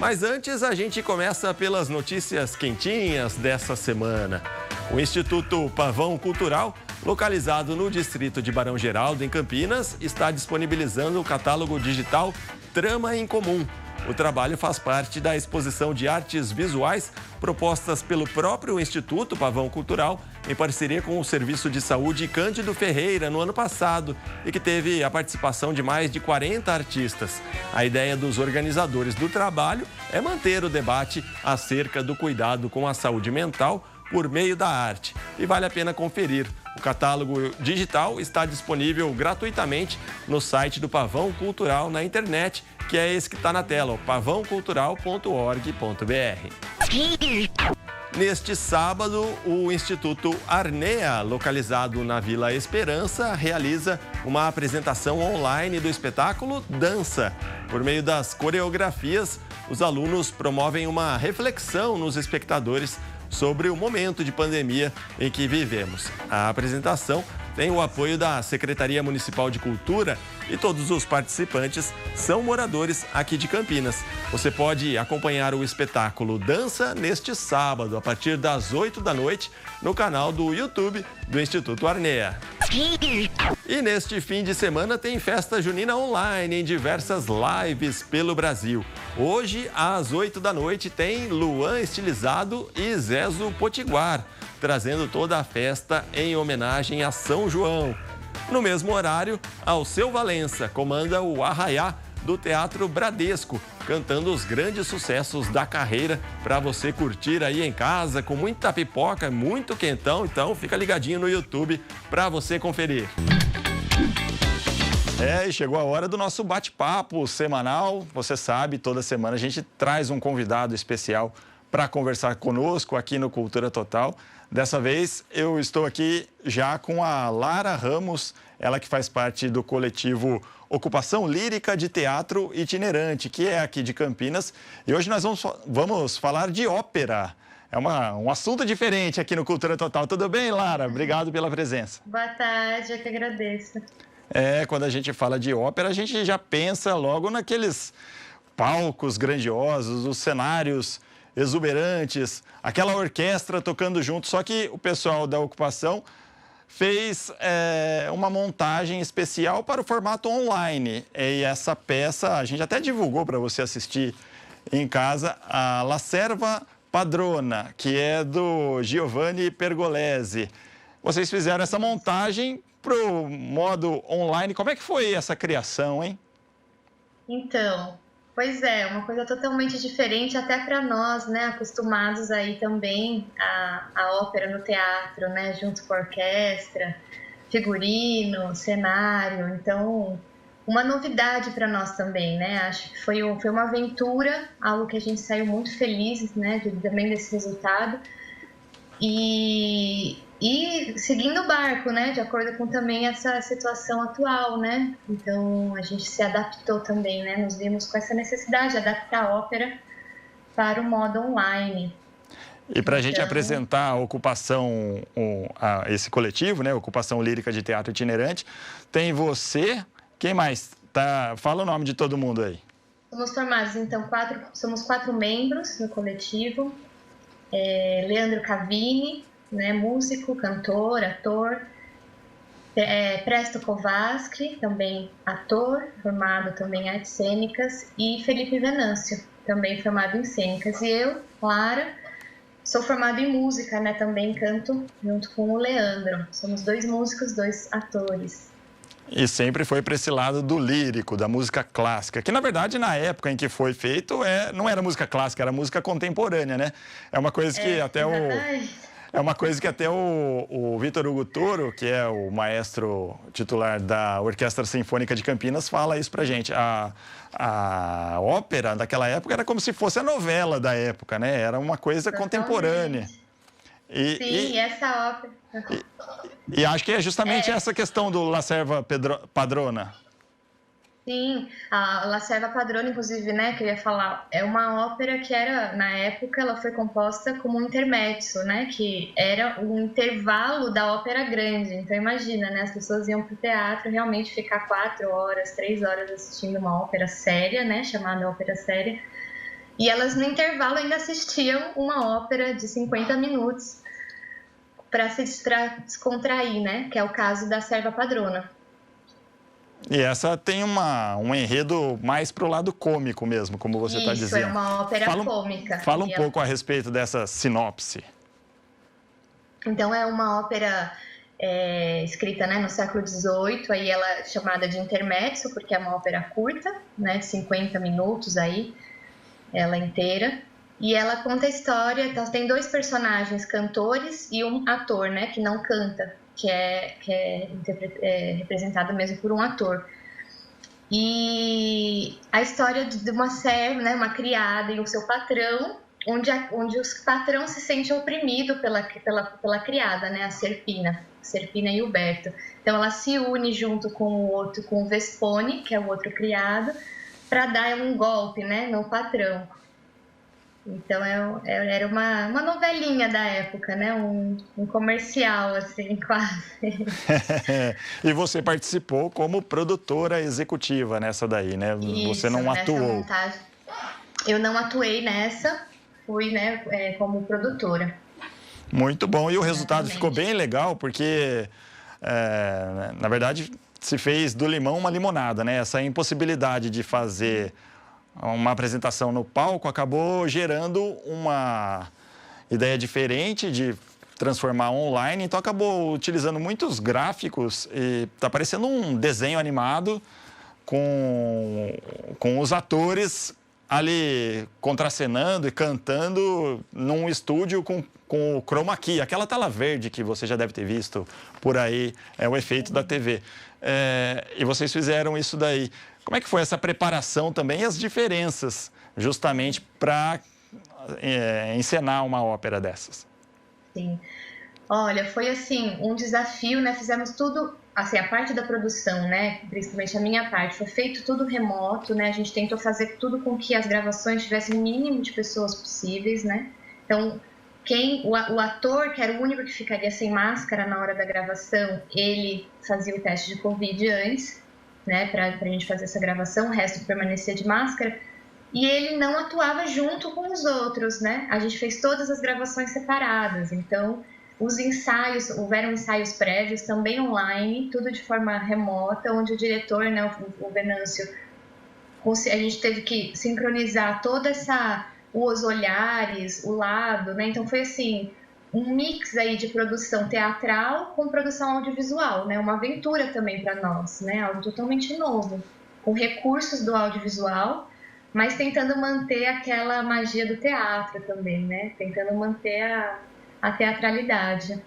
Mas antes a gente começa pelas notícias quentinhas dessa semana. O Instituto Pavão Cultural, localizado no distrito de Barão Geraldo, em Campinas, está disponibilizando o catálogo digital Trama em Comum. O trabalho faz parte da exposição de artes visuais propostas pelo próprio Instituto Pavão Cultural, em parceria com o Serviço de Saúde Cândido Ferreira, no ano passado, e que teve a participação de mais de 40 artistas. A ideia dos organizadores do trabalho é manter o debate acerca do cuidado com a saúde mental por meio da arte. E vale a pena conferir. O catálogo digital está disponível gratuitamente no site do Pavão Cultural na internet, que é esse que está na tela, pavãocultural.org.br. Neste sábado, o Instituto Arnea, localizado na Vila Esperança, realiza uma apresentação online do espetáculo Dança. Por meio das coreografias, os alunos promovem uma reflexão nos espectadores sobre o momento de pandemia em que vivemos. A apresentação tem o apoio da Secretaria Municipal de Cultura e todos os participantes são moradores aqui de Campinas. Você pode acompanhar o espetáculo Dança neste sábado, a partir das 8 da noite, no canal do YouTube do Instituto Arnea. E neste fim de semana tem festa junina online em diversas lives pelo Brasil. Hoje, às 8 da noite, tem Luan Estilizado e Zezo Potiguar, trazendo toda a festa em homenagem a São João. No mesmo horário, Alceu Valença comanda o Arraiá do Teatro Bradesco, cantando os grandes sucessos da carreira para você curtir aí em casa com muita pipoca, muito quentão. Então fica ligadinho no YouTube para você conferir. E chegou a hora do nosso bate-papo semanal. Você sabe, toda semana a gente traz um convidado especial para conversar conosco aqui no Cultura Total. Dessa vez eu estou aqui já com a Lara Ramos, ela que faz parte do coletivo Ocupação Lírica de Teatro Itinerante, que é aqui de Campinas. E hoje nós vamos falar de ópera. É um assunto diferente aqui no Cultura Total. Tudo bem, Lara? Obrigado pela presença. Boa tarde, eu que agradeço. Quando a gente fala de ópera, a gente já pensa logo naqueles palcos grandiosos, os cenários exuberantes, aquela orquestra tocando junto. Só que o pessoal da ocupação fez uma montagem especial para o formato online. E essa peça, a gente até divulgou para você assistir em casa, a La Serva Padrona, que é do Giovanni Pergolesi. Vocês fizeram essa montagem para o modo online. Como é que foi essa criação, hein? Então, pois é, uma coisa totalmente diferente até para nós, né, acostumados aí também a ópera no teatro, né, junto com a orquestra, figurino, cenário. Então, uma novidade para nós também, né? Acho que foi uma aventura, algo que a gente saiu muito feliz, né, também desse resultado. E seguindo o barco, né, de acordo com também essa situação atual, né? Então, a gente se adaptou também, né? Nos vimos com essa necessidade de adaptar a ópera para o modo online. E para a gente apresentar a ocupação, esse coletivo, né, Ocupação Lírica de Teatro Itinerante, tem você, quem mais? Fala o nome de todo mundo aí. Somos formados, então, somos 4 membros no coletivo. Leandro Cavini, né, músico, cantor, ator. Presto Kovaski, também ator, formado também em artes cênicas. E Felipe Venâncio, também formado em cênicas. E eu, Lara, sou formada em música, né, também canto junto com o Leandro. Somos 2 músicos, 2 atores. E sempre foi para esse lado do lírico, da música clássica, que na verdade na época em que foi feito não era música clássica, era música contemporânea, né? É uma coisa que até o Vitor Hugo Toro, que é o maestro titular da Orquestra Sinfônica de Campinas, fala isso pra gente. A ópera daquela época era como se fosse a novela da época, né? Era uma coisa contemporânea. Sim, essa ópera. E acho que é justamente essa questão do La Serva Padrona. Sim, a La Serva Padrona, inclusive, né, que eu ia falar, é uma ópera que era, na época, ela foi composta como um intermezzo, né, que era um intervalo da ópera grande. Então, imagina, né, as pessoas iam para o teatro realmente ficar 4 horas, 3 horas assistindo uma ópera séria, né, chamada ópera séria, e elas, no intervalo, ainda assistiam uma ópera de 50 minutos para se descontrair, né, que é o caso da Serva Padrona. E essa tem um enredo mais para o lado cômico mesmo, como você está dizendo. Isso, é uma ópera cômica. Fala um pouco a respeito dessa sinopse. Então, é uma ópera escrita, né, no século XVIII, aí ela é chamada de intermezzo, porque é uma ópera curta, né, de 50 minutos aí, ela inteira. E ela conta a história, então, tem 2 personagens, cantores e um ator, né, que não canta, que é representado mesmo por um ator. E a história de uma serva, né, uma criada e o seu patrão, onde o patrão se sente oprimido pela criada, né, a Serpina e o Berto. Então ela se une junto com o Vespone, que é o outro criado, para dar um golpe, né, no patrão. Então era uma novelinha da época, né? Um comercial, assim, quase. E você participou como produtora executiva nessa daí, né? Isso, você não atuou. Montagem. Eu não atuei nessa, fui, né, como produtora. Muito bom. E o resultado ficou bem legal, porque, na verdade, se fez do limão uma limonada, né? Essa impossibilidade de fazer uma apresentação no palco acabou gerando uma ideia diferente de transformar online, então acabou utilizando muitos gráficos e está parecendo um desenho animado com os atores ali contracenando e cantando num estúdio com o chroma key, aquela tela verde que você já deve ter visto por aí, é o efeito da TV. E vocês fizeram isso daí. Como é que foi essa preparação também e as diferenças justamente para encenar uma ópera dessas? Sim. Olha, foi assim, um desafio, né? Fizemos tudo, assim, a parte da produção, né? Principalmente a minha parte, foi feito tudo remoto, né? A gente tentou fazer tudo com que as gravações tivessem o mínimo de pessoas possíveis, né? Então, o ator, que era o único que ficaria sem máscara na hora da gravação, ele fazia o teste de Covid antes, né, para a gente fazer essa gravação, o resto permanecia de máscara, e ele não atuava junto com os outros, né? A gente fez todas as gravações separadas, então os ensaios, houveram ensaios prévios também online, tudo de forma remota, onde o diretor, né, o Venâncio, a gente teve que sincronizar toda os olhares, o lado, né? Então foi assim, um mix aí de produção teatral com produção audiovisual, né? Uma aventura também para nós, né? Algo totalmente novo, com recursos do audiovisual, mas tentando manter aquela magia do teatro também, né? Tentando manter a teatralidade.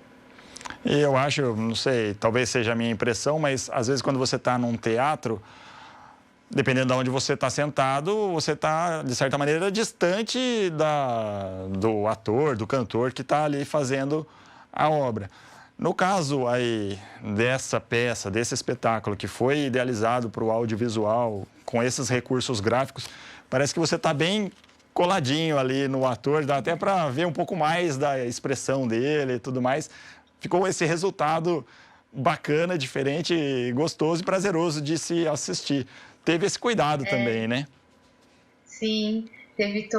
E eu acho, não sei, talvez seja a minha impressão, mas às vezes quando você está num teatro, dependendo de onde você está sentado, você está, de certa maneira, distante do ator, do cantor que está ali fazendo a obra. No caso aí dessa peça, desse espetáculo que foi idealizado para o audiovisual, com esses recursos gráficos, parece que você está bem coladinho ali no ator, dá até para ver um pouco mais da expressão dele e tudo mais. Ficou esse resultado bacana, diferente, gostoso e prazeroso de se assistir. Teve esse cuidado também, né? Sim, teve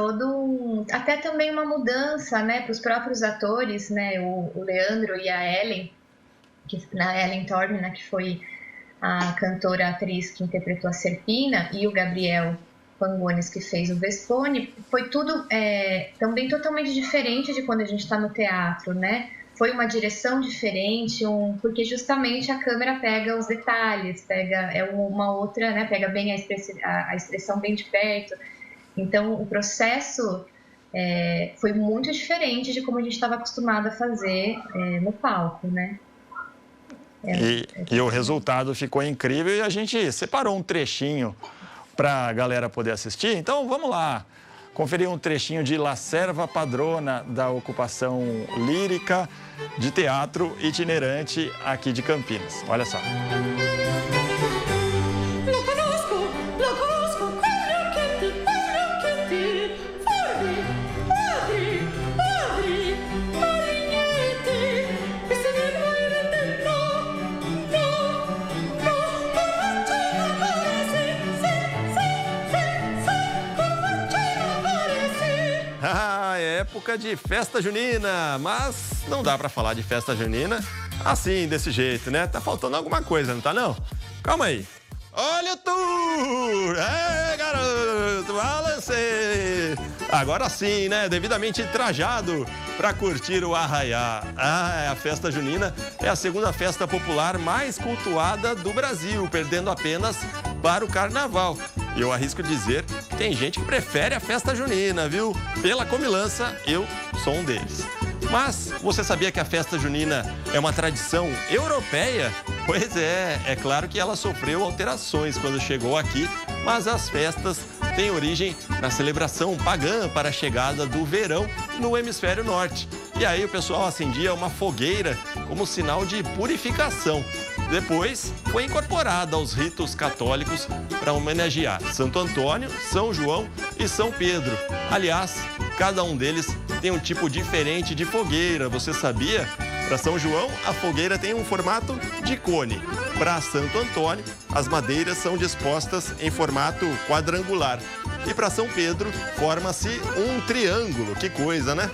até também uma mudança, né, para os próprios atores, né, o Leandro e a Ellen, Ellen Thorne, né, que foi a cantora, atriz que interpretou a Serpina, e o Gabriel Pangones, que fez o Vespone, foi tudo também totalmente diferente de quando a gente está no teatro, né? Foi uma direção diferente, porque justamente a câmera pega os detalhes, pega uma outra, né? Pega bem a expressão bem de perto. Então, o processo foi muito diferente de como a gente estava acostumado a fazer no palco, né? E o resultado ficou incrível e a gente separou um trechinho para a galera poder assistir. Então, vamos lá. Conferir um trechinho de La Serva Padrona, da ocupação lírica de teatro itinerante aqui de Campinas. Olha só. Época de festa junina, mas não dá pra falar de festa junina assim, desse jeito, né? Tá faltando alguma coisa, não tá não? Calma aí. Olha o tour! Garoto, balancei! Agora sim, né? Devidamente trajado para curtir o arraiá. A festa junina é a segunda festa popular mais cultuada do Brasil, perdendo apenas para o carnaval. E eu arrisco dizer que tem gente que prefere a festa junina, viu? Pela comilança, eu sou um deles. Mas você sabia que a festa junina é uma tradição europeia? Pois é claro que ela sofreu alterações quando chegou aqui, mas as festas têm origem na celebração pagã para a chegada do verão no hemisfério norte. E aí o pessoal acendia uma fogueira como sinal de purificação. Depois foi incorporada aos ritos católicos para homenagear Santo Antônio, São João e São Pedro. Aliás, cada um deles tem um tipo diferente de fogueira, você sabia? Para São João, a fogueira tem um formato de cone. Para Santo Antônio, as madeiras são dispostas em formato quadrangular. E para São Pedro, forma-se um triângulo. Que coisa, né?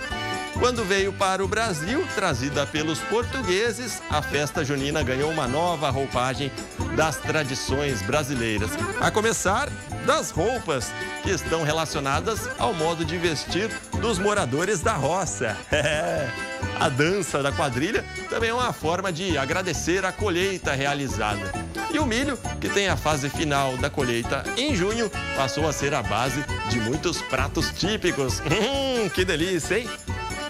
Quando veio para o Brasil, trazida pelos portugueses, a festa junina ganhou uma nova roupagem das tradições brasileiras. A começar das roupas, que estão relacionadas ao modo de vestir dos moradores da roça. A dança da quadrilha também é uma forma de agradecer a colheita realizada. E o milho, que tem a fase final da colheita em junho, passou a ser a base de muitos pratos típicos. Que delícia, hein?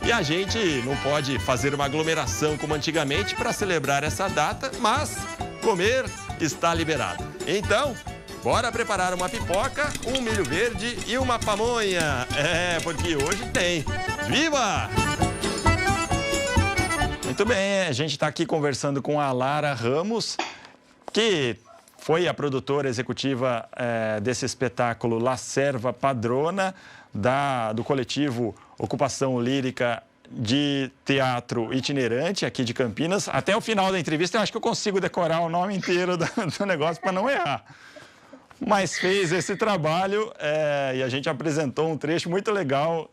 E a gente não pode fazer uma aglomeração como antigamente para celebrar essa data, mas comer está liberado. Então, bora preparar uma pipoca, um milho verde e uma pamonha. Porque hoje tem. Viva! Muito bem, a gente está aqui conversando com a Lara Ramos, que foi a produtora executiva desse espetáculo La Serva Padrona, do coletivo Ocupação Lírica de Teatro Itinerante aqui de Campinas. Até o final da entrevista eu acho que eu consigo decorar o nome inteiro do negócio para não errar. Mas fez esse trabalho e a gente apresentou um trecho muito legal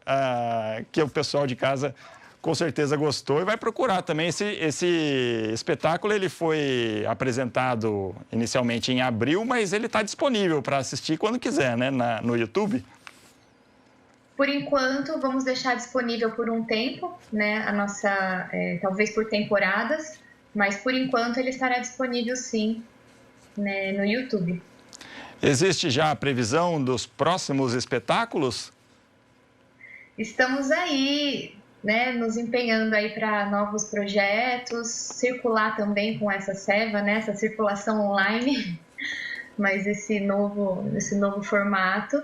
que o pessoal de casa com certeza gostou e vai procurar também. Esse espetáculo ele foi apresentado inicialmente em abril, mas ele está disponível para assistir quando quiser, né, no YouTube. Por enquanto, vamos deixar disponível por um tempo, né, a nossa, talvez por temporadas, mas por enquanto ele estará disponível sim, né, no YouTube. Existe já a previsão dos próximos espetáculos? Estamos aí, né, nos empenhando aí para novos projetos, circular também com essa serva, né, essa circulação online, mas esse novo formato.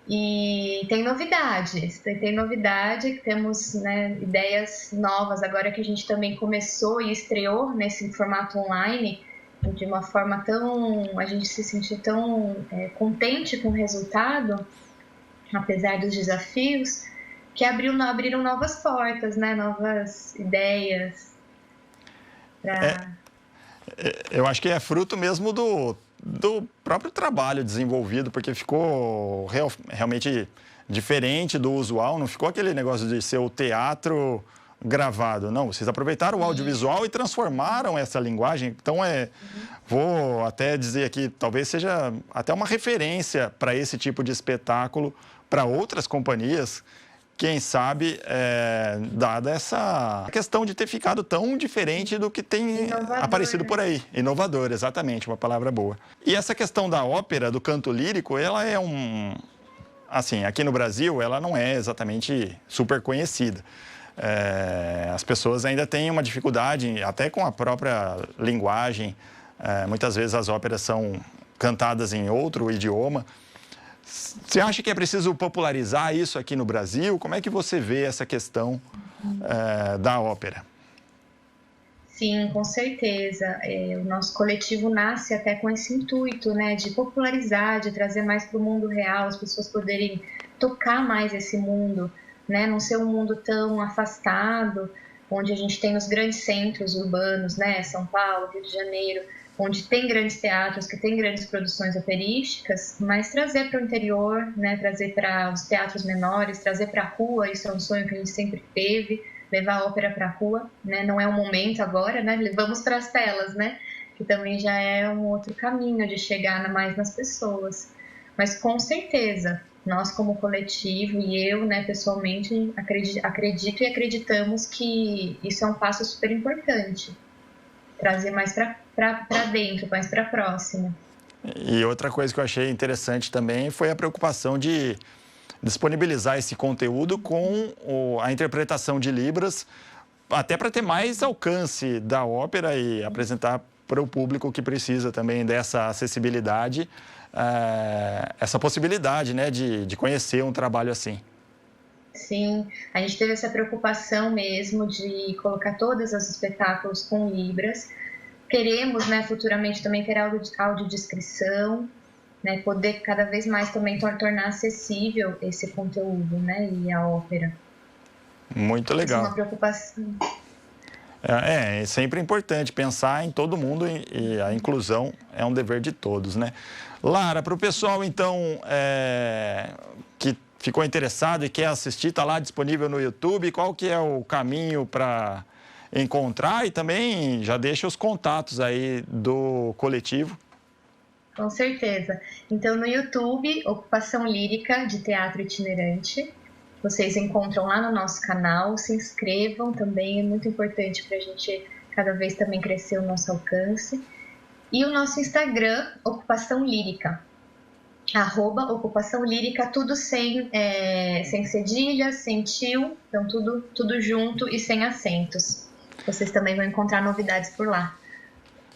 E tem novidades, temos, né, ideias novas agora que a gente também começou e estreou nesse formato online, de uma forma a gente se sentiu tão contente com o resultado, apesar dos desafios, que abriram novas portas, né, novas ideias. Eu acho que é fruto mesmo do próprio trabalho desenvolvido, porque ficou realmente diferente do usual, não ficou aquele negócio de ser o teatro gravado, não, vocês aproveitaram o audiovisual e transformaram essa linguagem, então vou até dizer aqui, talvez seja até uma referência para esse tipo de espetáculo para outras companhias, quem sabe, dada essa questão de ter ficado tão diferente do que tem aparecido por aí. Inovador, exatamente, uma palavra boa. E essa questão da ópera, do canto lírico, ela é assim, aqui no Brasil, ela não é exatamente super conhecida. As pessoas ainda têm uma dificuldade, até com a própria linguagem. Muitas vezes as óperas são cantadas em outro idioma. Você acha que é preciso popularizar isso aqui no Brasil? Como é que você vê essa questão da ópera? Sim, com certeza. O nosso coletivo nasce até com esse intuito, né, de popularizar, de trazer mais para o mundo real, as pessoas poderem tocar mais esse mundo, né, não ser um mundo tão afastado, onde a gente tem os grandes centros urbanos, né, São Paulo, Rio de Janeiro, onde tem grandes teatros, que tem grandes produções operísticas, mas trazer para o interior, né, trazer para os teatros menores, trazer para a rua, isso é um sonho que a gente sempre teve, levar a ópera para a rua, né, não é o momento agora, né, levamos para as telas, né, que também já é um outro caminho de chegar mais nas pessoas, mas com certeza, nós como coletivo e eu, né, pessoalmente, acredito e acreditamos que isso é um passo super importante, trazer mais para dentro, mais para próximo. E outra coisa que eu achei interessante também foi a preocupação de disponibilizar esse conteúdo com a interpretação de Libras, até para ter mais alcance da ópera e apresentar para o público que precisa também dessa acessibilidade, essa possibilidade, né, de conhecer um trabalho assim. Sim, a gente teve essa preocupação mesmo de colocar todos os espetáculos com Libras. Queremos, né, futuramente também ter audiodescrição, né, poder cada vez mais também tornar acessível esse conteúdo, né, e a ópera. Muito legal. Essa é uma preocupação. É sempre importante pensar em todo mundo e a inclusão é um dever de todos, né? Lara, para o pessoal, então, que ficou interessado e quer assistir, está lá disponível no YouTube, qual que é o caminho para encontrar? E também já deixa os contatos aí do coletivo. Com certeza. Então, no YouTube, Ocupação Lírica de Teatro Itinerante. Vocês encontram lá no nosso canal, se inscrevam também, é muito importante para a gente cada vez também crescer o nosso alcance. E o nosso Instagram, Ocupação Lírica, @Ocupação Lírica, tudo sem cedilha, sem tio, então tudo junto e sem acentos. Vocês também vão encontrar novidades por lá.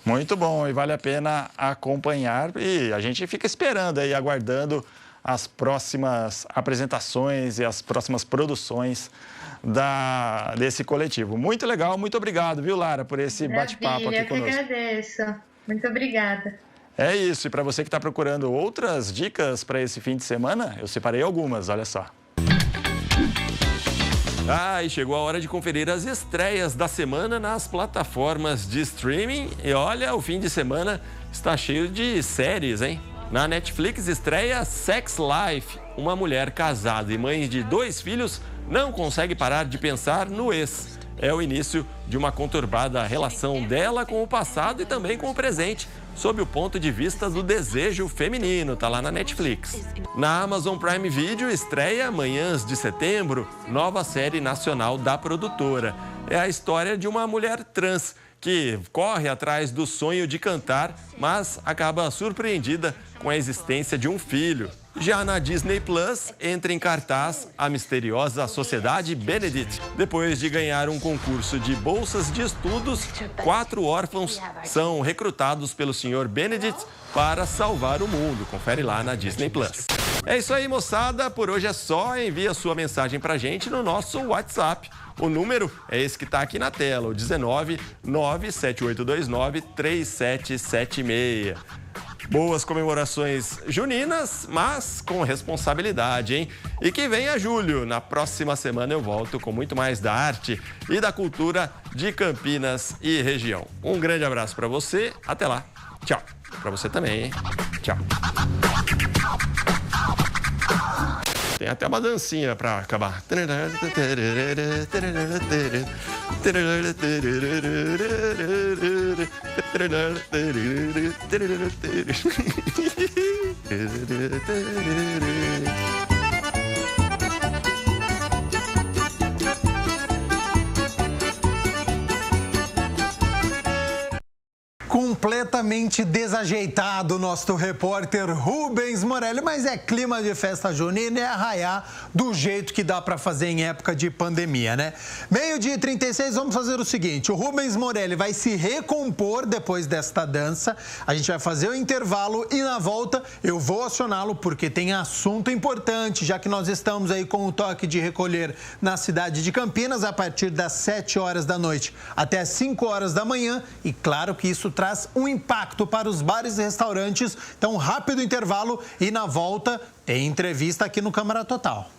Muito bom, e vale a pena acompanhar e a gente fica esperando aí, aguardando as próximas apresentações e as próximas produções desse coletivo. Muito legal, muito obrigado, viu, Lara, por esse bate-papo aqui conosco. Eu que agradeço. Muito obrigada. É isso, e para você que está procurando outras dicas para esse fim de semana, eu separei algumas, olha só. E chegou a hora de conferir as estreias da semana nas plataformas de streaming. E olha, o fim de semana está cheio de séries, hein? Na Netflix estreia Sex Life. Uma mulher casada e mãe de 2 filhos não consegue parar de pensar no ex. É o início de uma conturbada relação dela com o passado e também com o presente, sob o ponto de vista do desejo feminino. Tá lá na Netflix. Na Amazon Prime Video estreia Manhãs de Setembro, nova série nacional da produtora. É a história de uma mulher trans que corre atrás do sonho de cantar, mas acaba surpreendida com a existência de um filho. Já na Disney Plus, entra em cartaz a misteriosa Sociedade Benedict. Depois de ganhar um concurso de bolsas de estudos, 4 órfãos são recrutados pelo Sr. Benedict para salvar o mundo. Confere lá na Disney Plus. É isso aí, moçada. Por hoje é só. Envia sua mensagem pra gente no nosso WhatsApp. O número é esse que está aqui na tela, o 19 97829 3776. Boas comemorações juninas, mas com responsabilidade, hein? E que venha julho. Na próxima semana eu volto com muito mais da arte e da cultura de Campinas e região. Um grande abraço para você. Até lá. Tchau. Para você também, hein? Tchau. Tem até uma dancinha para acabar. Completamente desajeitado o nosso repórter Rubens Morelli, mas é clima de festa junina, é arraiar do jeito que dá para fazer em época de pandemia, né? 12h36, vamos fazer o seguinte, o Rubens Morelli vai se recompor depois desta dança, a gente vai fazer o intervalo e na volta eu vou acioná-lo porque tem assunto importante, já que nós estamos aí com o toque de recolher na cidade de Campinas a partir das 7 horas da noite até as 5 horas da manhã e claro que isso traz um impacto para os bares e restaurantes. Então, rápido intervalo e na volta tem entrevista aqui no Câmara Total.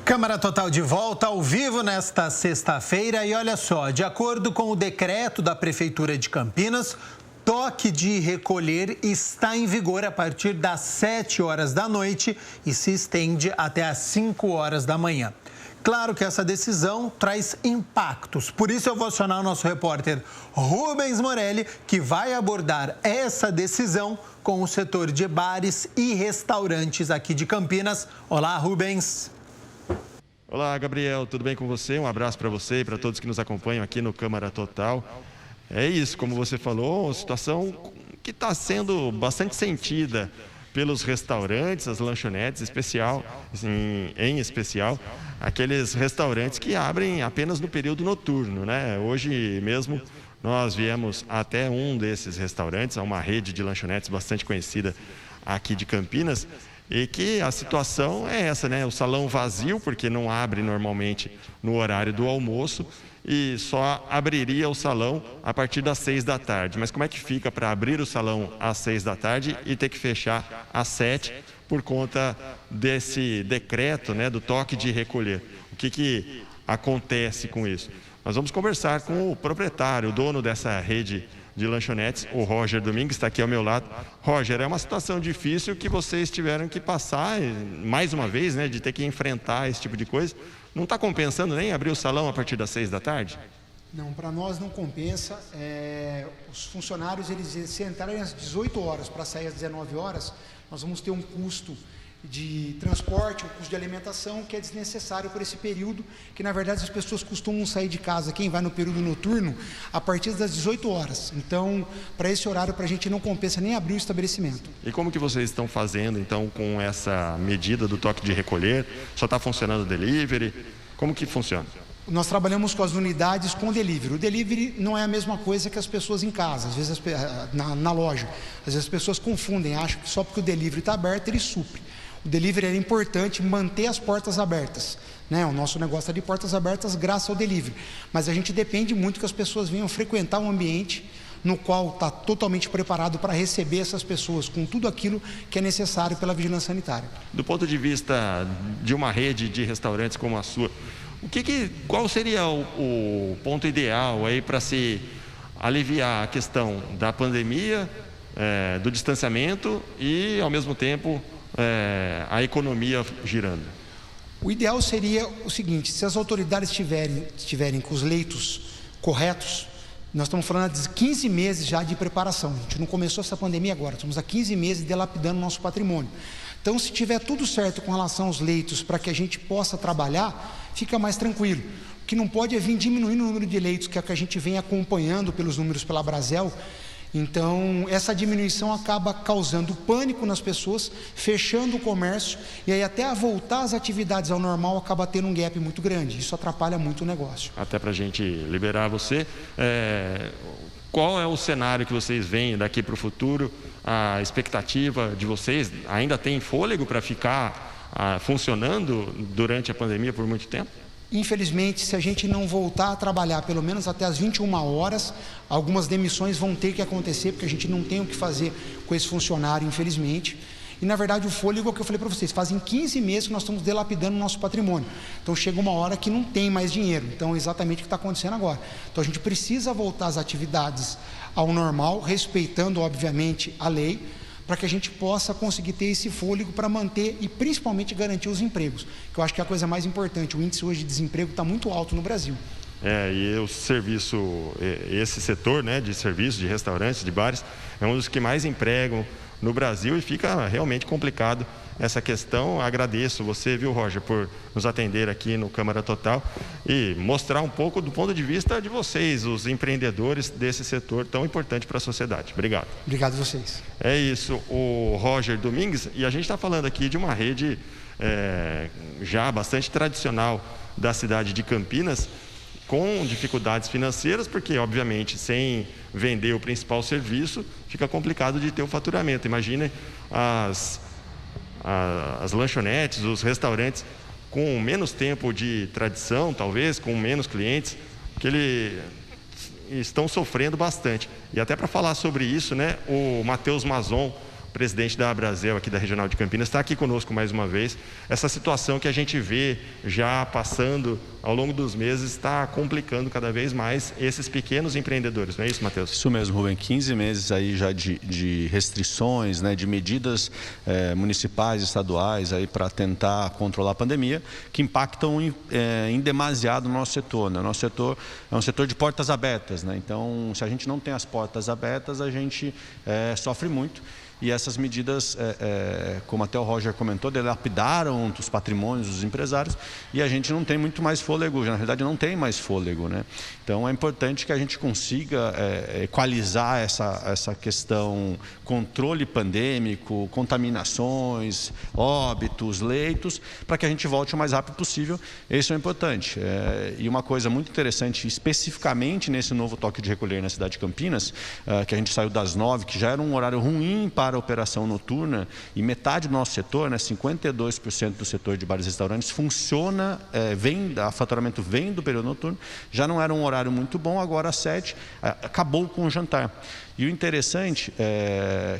Câmara Total de volta ao vivo nesta sexta-feira e olha só, de acordo com o decreto da Prefeitura de Campinas, toque de recolher está em vigor a partir das 7 horas da noite e se estende até às 5 horas da manhã. Claro que essa decisão traz impactos. Por isso eu vou acionar o nosso repórter Rubens Morelli, que vai abordar essa decisão com o setor de bares e restaurantes aqui de Campinas. Olá, Rubens. Olá, Gabriel, tudo bem com você? Um abraço para você e para todos que nos acompanham aqui no Câmara Total. É isso, como você falou, uma situação que está sendo bastante sentida pelos restaurantes, as lanchonetes, em especial, aqueles restaurantes que abrem apenas no período noturno, né? Hoje mesmo nós viemos até um desses restaurantes, uma rede de lanchonetes bastante conhecida aqui de Campinas, e que a situação é essa, né? O salão vazio, porque não abre normalmente no horário do almoço, e só abriria o salão a partir das 6 da tarde. Mas como é que fica para abrir o salão às 6 da tarde e ter que fechar às 7 por conta desse decreto, né, do toque de recolher? O que acontece com isso? Nós vamos conversar com o proprietário, o dono dessa rede de lanchonetes, o Roger Domingues, está aqui ao meu lado. Roger, é uma situação difícil que vocês tiveram que passar, mais uma vez, né, de ter que enfrentar esse tipo de coisa. Não está compensando nem abrir o salão a partir das 6 da tarde? Não, para nós não compensa. Os funcionários, se entrarem às 18 horas para sair às 19 horas, nós vamos ter um custo de transporte, um custo de alimentação que é desnecessário por esse período, que na verdade as pessoas costumam sair de casa, quem vai no período noturno, a partir das 18 horas. Então, para esse horário, para a gente não compensa nem abrir o estabelecimento. E como que vocês estão fazendo, então, com essa medida do toque de recolher? Só está funcionando o delivery? Como que funciona? Nós trabalhamos com as unidades com delivery. O delivery não é a mesma coisa que as pessoas em casa, às vezes na loja. Às vezes as pessoas confundem, acham que só porque o delivery está aberto, ele supre. O delivery é importante manter as portas abertas, né? O nosso negócio é de portas abertas graças ao delivery. Mas a gente depende muito que as pessoas venham frequentar um ambiente no qual está totalmente preparado para receber essas pessoas com tudo aquilo que é necessário pela vigilância sanitária. Do ponto de vista de uma rede de restaurantes como a sua, qual seria o ponto ideal aí para se aliviar a questão da pandemia, do distanciamento e, ao mesmo tempo, a economia girando? O ideal seria o seguinte: se as autoridades estiverem com os leitos corretos, nós estamos falando de 15 meses já de preparação. A gente não começou essa pandemia agora, estamos há 15 meses dilapidando o nosso patrimônio. Então, se tiver tudo certo com relação aos leitos para que a gente possa trabalhar, fica mais tranquilo. O que não pode é vir diminuindo o número de leitos, que é o que a gente vem acompanhando pelos números pela Brasel. Então, essa diminuição acaba causando pânico nas pessoas, fechando o comércio, e aí até a voltar às atividades ao normal acaba tendo um gap muito grande. Isso atrapalha muito o negócio. Até para a gente liberar você, qual é o cenário que vocês veem daqui para o futuro? A expectativa de vocês ainda tem fôlego para ficar funcionando durante a pandemia por muito tempo? Infelizmente, se a gente não voltar a trabalhar pelo menos até as 21 horas, algumas demissões vão ter que acontecer, porque a gente não tem o que fazer com esse funcionário, infelizmente. E, na verdade, o fôlego é o que eu falei para vocês, fazem 15 meses que nós estamos dilapidando o nosso patrimônio. Então, chega uma hora que não tem mais dinheiro. Então, é exatamente o que está acontecendo agora. Então, a gente precisa voltar às atividades ao normal, respeitando, obviamente, a lei, para que a gente possa conseguir ter esse fôlego para manter e principalmente garantir os empregos, que eu acho que é a coisa mais importante. O índice hoje de desemprego está muito alto no Brasil. E o serviço, esse setor, né, de serviços, de restaurantes, de bares, é um dos que mais empregam no Brasil e fica realmente complicado essa questão. Agradeço você, viu, Roger, por nos atender aqui no Câmara Total e mostrar um pouco do ponto de vista de vocês, os empreendedores desse setor tão importante para a sociedade. Obrigado. Obrigado a vocês. É isso, o Roger Domingues, e a gente está falando aqui de uma rede já bastante tradicional da cidade de Campinas, com dificuldades financeiras, porque, obviamente, sem vender o principal serviço, fica complicado de ter o faturamento. Imagine as lanchonetes, os restaurantes com menos tempo de tradição, talvez, com menos clientes, que estão sofrendo bastante. E até para falar sobre isso, né, o Matheus Mazon, presidente da Abrazel, aqui da Regional de Campinas, está aqui conosco mais uma vez. Essa situação que a gente vê já passando ao longo dos meses está complicando cada vez mais esses pequenos empreendedores, não é isso, Matheus? Isso mesmo, Rubem. 15 meses aí já de restrições, né, de medidas municipais, estaduais aí para tentar controlar a pandemia, que impactam em demasiado o nosso setor, né? O nosso setor é um setor de portas abertas, né? Então, se a gente não tem as portas abertas, a gente sofre muito. E essas medidas, como até o Roger comentou, dilapidaram os patrimônios dos empresários e a gente não tem muito mais fôlego, na realidade não tem mais fôlego, né? Então é importante que a gente consiga equalizar essa questão, controle pandêmico, contaminações, óbitos, leitos, para que a gente volte o mais rápido possível. Isso é importante. E uma coisa muito interessante, especificamente nesse novo toque de recolher na cidade de Campinas, que a gente saiu das 9, que já era um horário ruim para a operação noturna, e metade do nosso setor, né, 52% do setor de bares e restaurantes funciona, o faturamento vem do período noturno, já não era um horário muito bom, agora às 7 acabou com o jantar. E o interessante,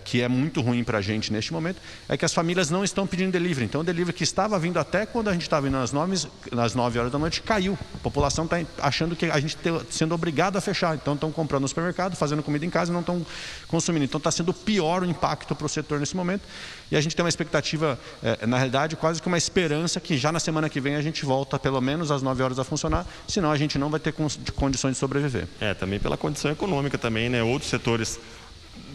que é muito ruim para a gente neste momento, é que as famílias não estão pedindo delivery. Então o delivery que estava vindo até quando a gente estava indo às 9 horas da noite, caiu. A população está achando que a gente está sendo obrigado a fechar. Então estão comprando no supermercado, fazendo comida em casa e não estão consumindo. Então está sendo pior o impacto para o setor nesse momento. E a gente tem uma expectativa, na realidade, quase que uma esperança que já na semana que vem a gente volta pelo menos às 9 horas a funcionar, senão a gente não vai ter condições de sobreviver. Também pela condição econômica também, né? Outros setores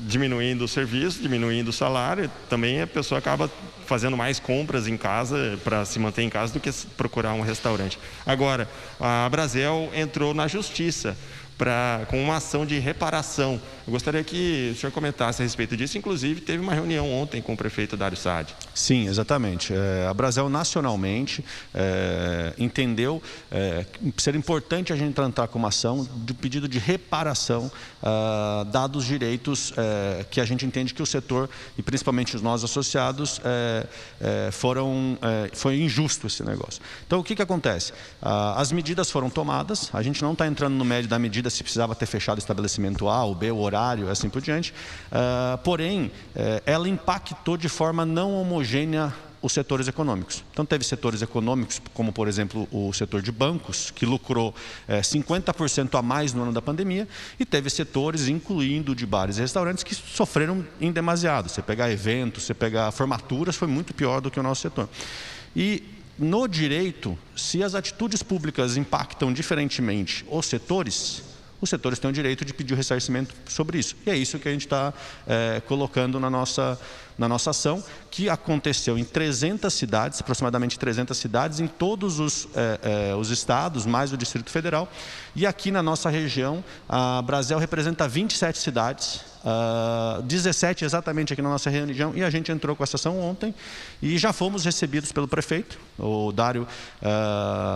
diminuindo o serviço, diminuindo o salário, também a pessoa acaba fazendo mais compras em casa para se manter em casa do que procurar um restaurante. Agora, a Abrazel entrou na justiça com uma ação de reparação. Eu gostaria que o senhor comentasse a respeito disso. Inclusive, teve uma reunião ontem com o prefeito Dário Saad. Sim, exatamente. A Abrazel nacionalmente entendeu ser importante a gente entrar com uma ação de pedido de reparação, dados os direitos que a gente entende que o setor, e principalmente os nós associados, foi injusto esse negócio. Então, o que acontece? As medidas foram tomadas, a gente não está entrando no mérito da medida se precisava ter fechado o estabelecimento A ou B, o horário, assim por diante. Porém, ela impactou de forma não homogênea os setores econômicos. Então, teve setores econômicos, como, por exemplo, o setor de bancos, que lucrou 50% a mais no ano da pandemia, e teve setores, incluindo de bares e restaurantes, que sofreram em demasiado. Você pegar eventos, você pegar formaturas, foi muito pior do que o nosso setor. E no direito, se as atitudes públicas impactam diferentemente os setores têm o direito de pedir o ressarcimento sobre isso. E é isso que a gente está colocando na nossa ação, que aconteceu em 300 cidades, aproximadamente 300 cidades, em todos os estados, mais o Distrito Federal. E aqui na nossa região, a Abrazel representa 27 cidades, 17 exatamente aqui na nossa região, e a gente entrou com essa ação ontem e já fomos recebidos pelo prefeito. O Dário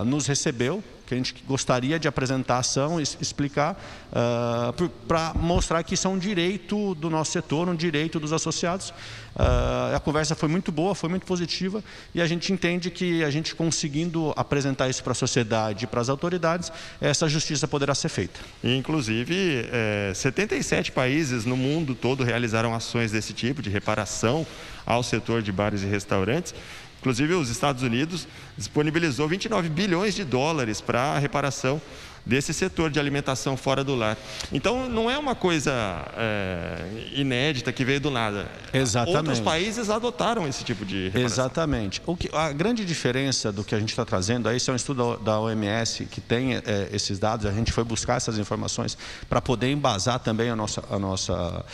nos recebeu, que a gente gostaria de apresentar a ação e explicar para mostrar que isso é um direito do nosso setor, um direito dos associados. A conversa foi muito boa, foi muito positiva, e a gente entende que a gente conseguindo apresentar isso para a sociedade e para as autoridades, essa justiça poderá ser feita. Inclusive, 77 países no mundo todo realizaram ações desse tipo, de reparação ao setor de bares e restaurantes. Inclusive, os Estados Unidos disponibilizou 29 bilhões de dólares para a reparação desse setor de alimentação fora do lar. Então, não é uma coisa inédita que veio do nada. Exatamente. Outros países adotaram esse tipo de reparação. Exatamente. A grande diferença do que a gente está trazendo, aí, esse é um estudo da OMS que tem esses dados, a gente foi buscar essas informações para poder embasar também a nossa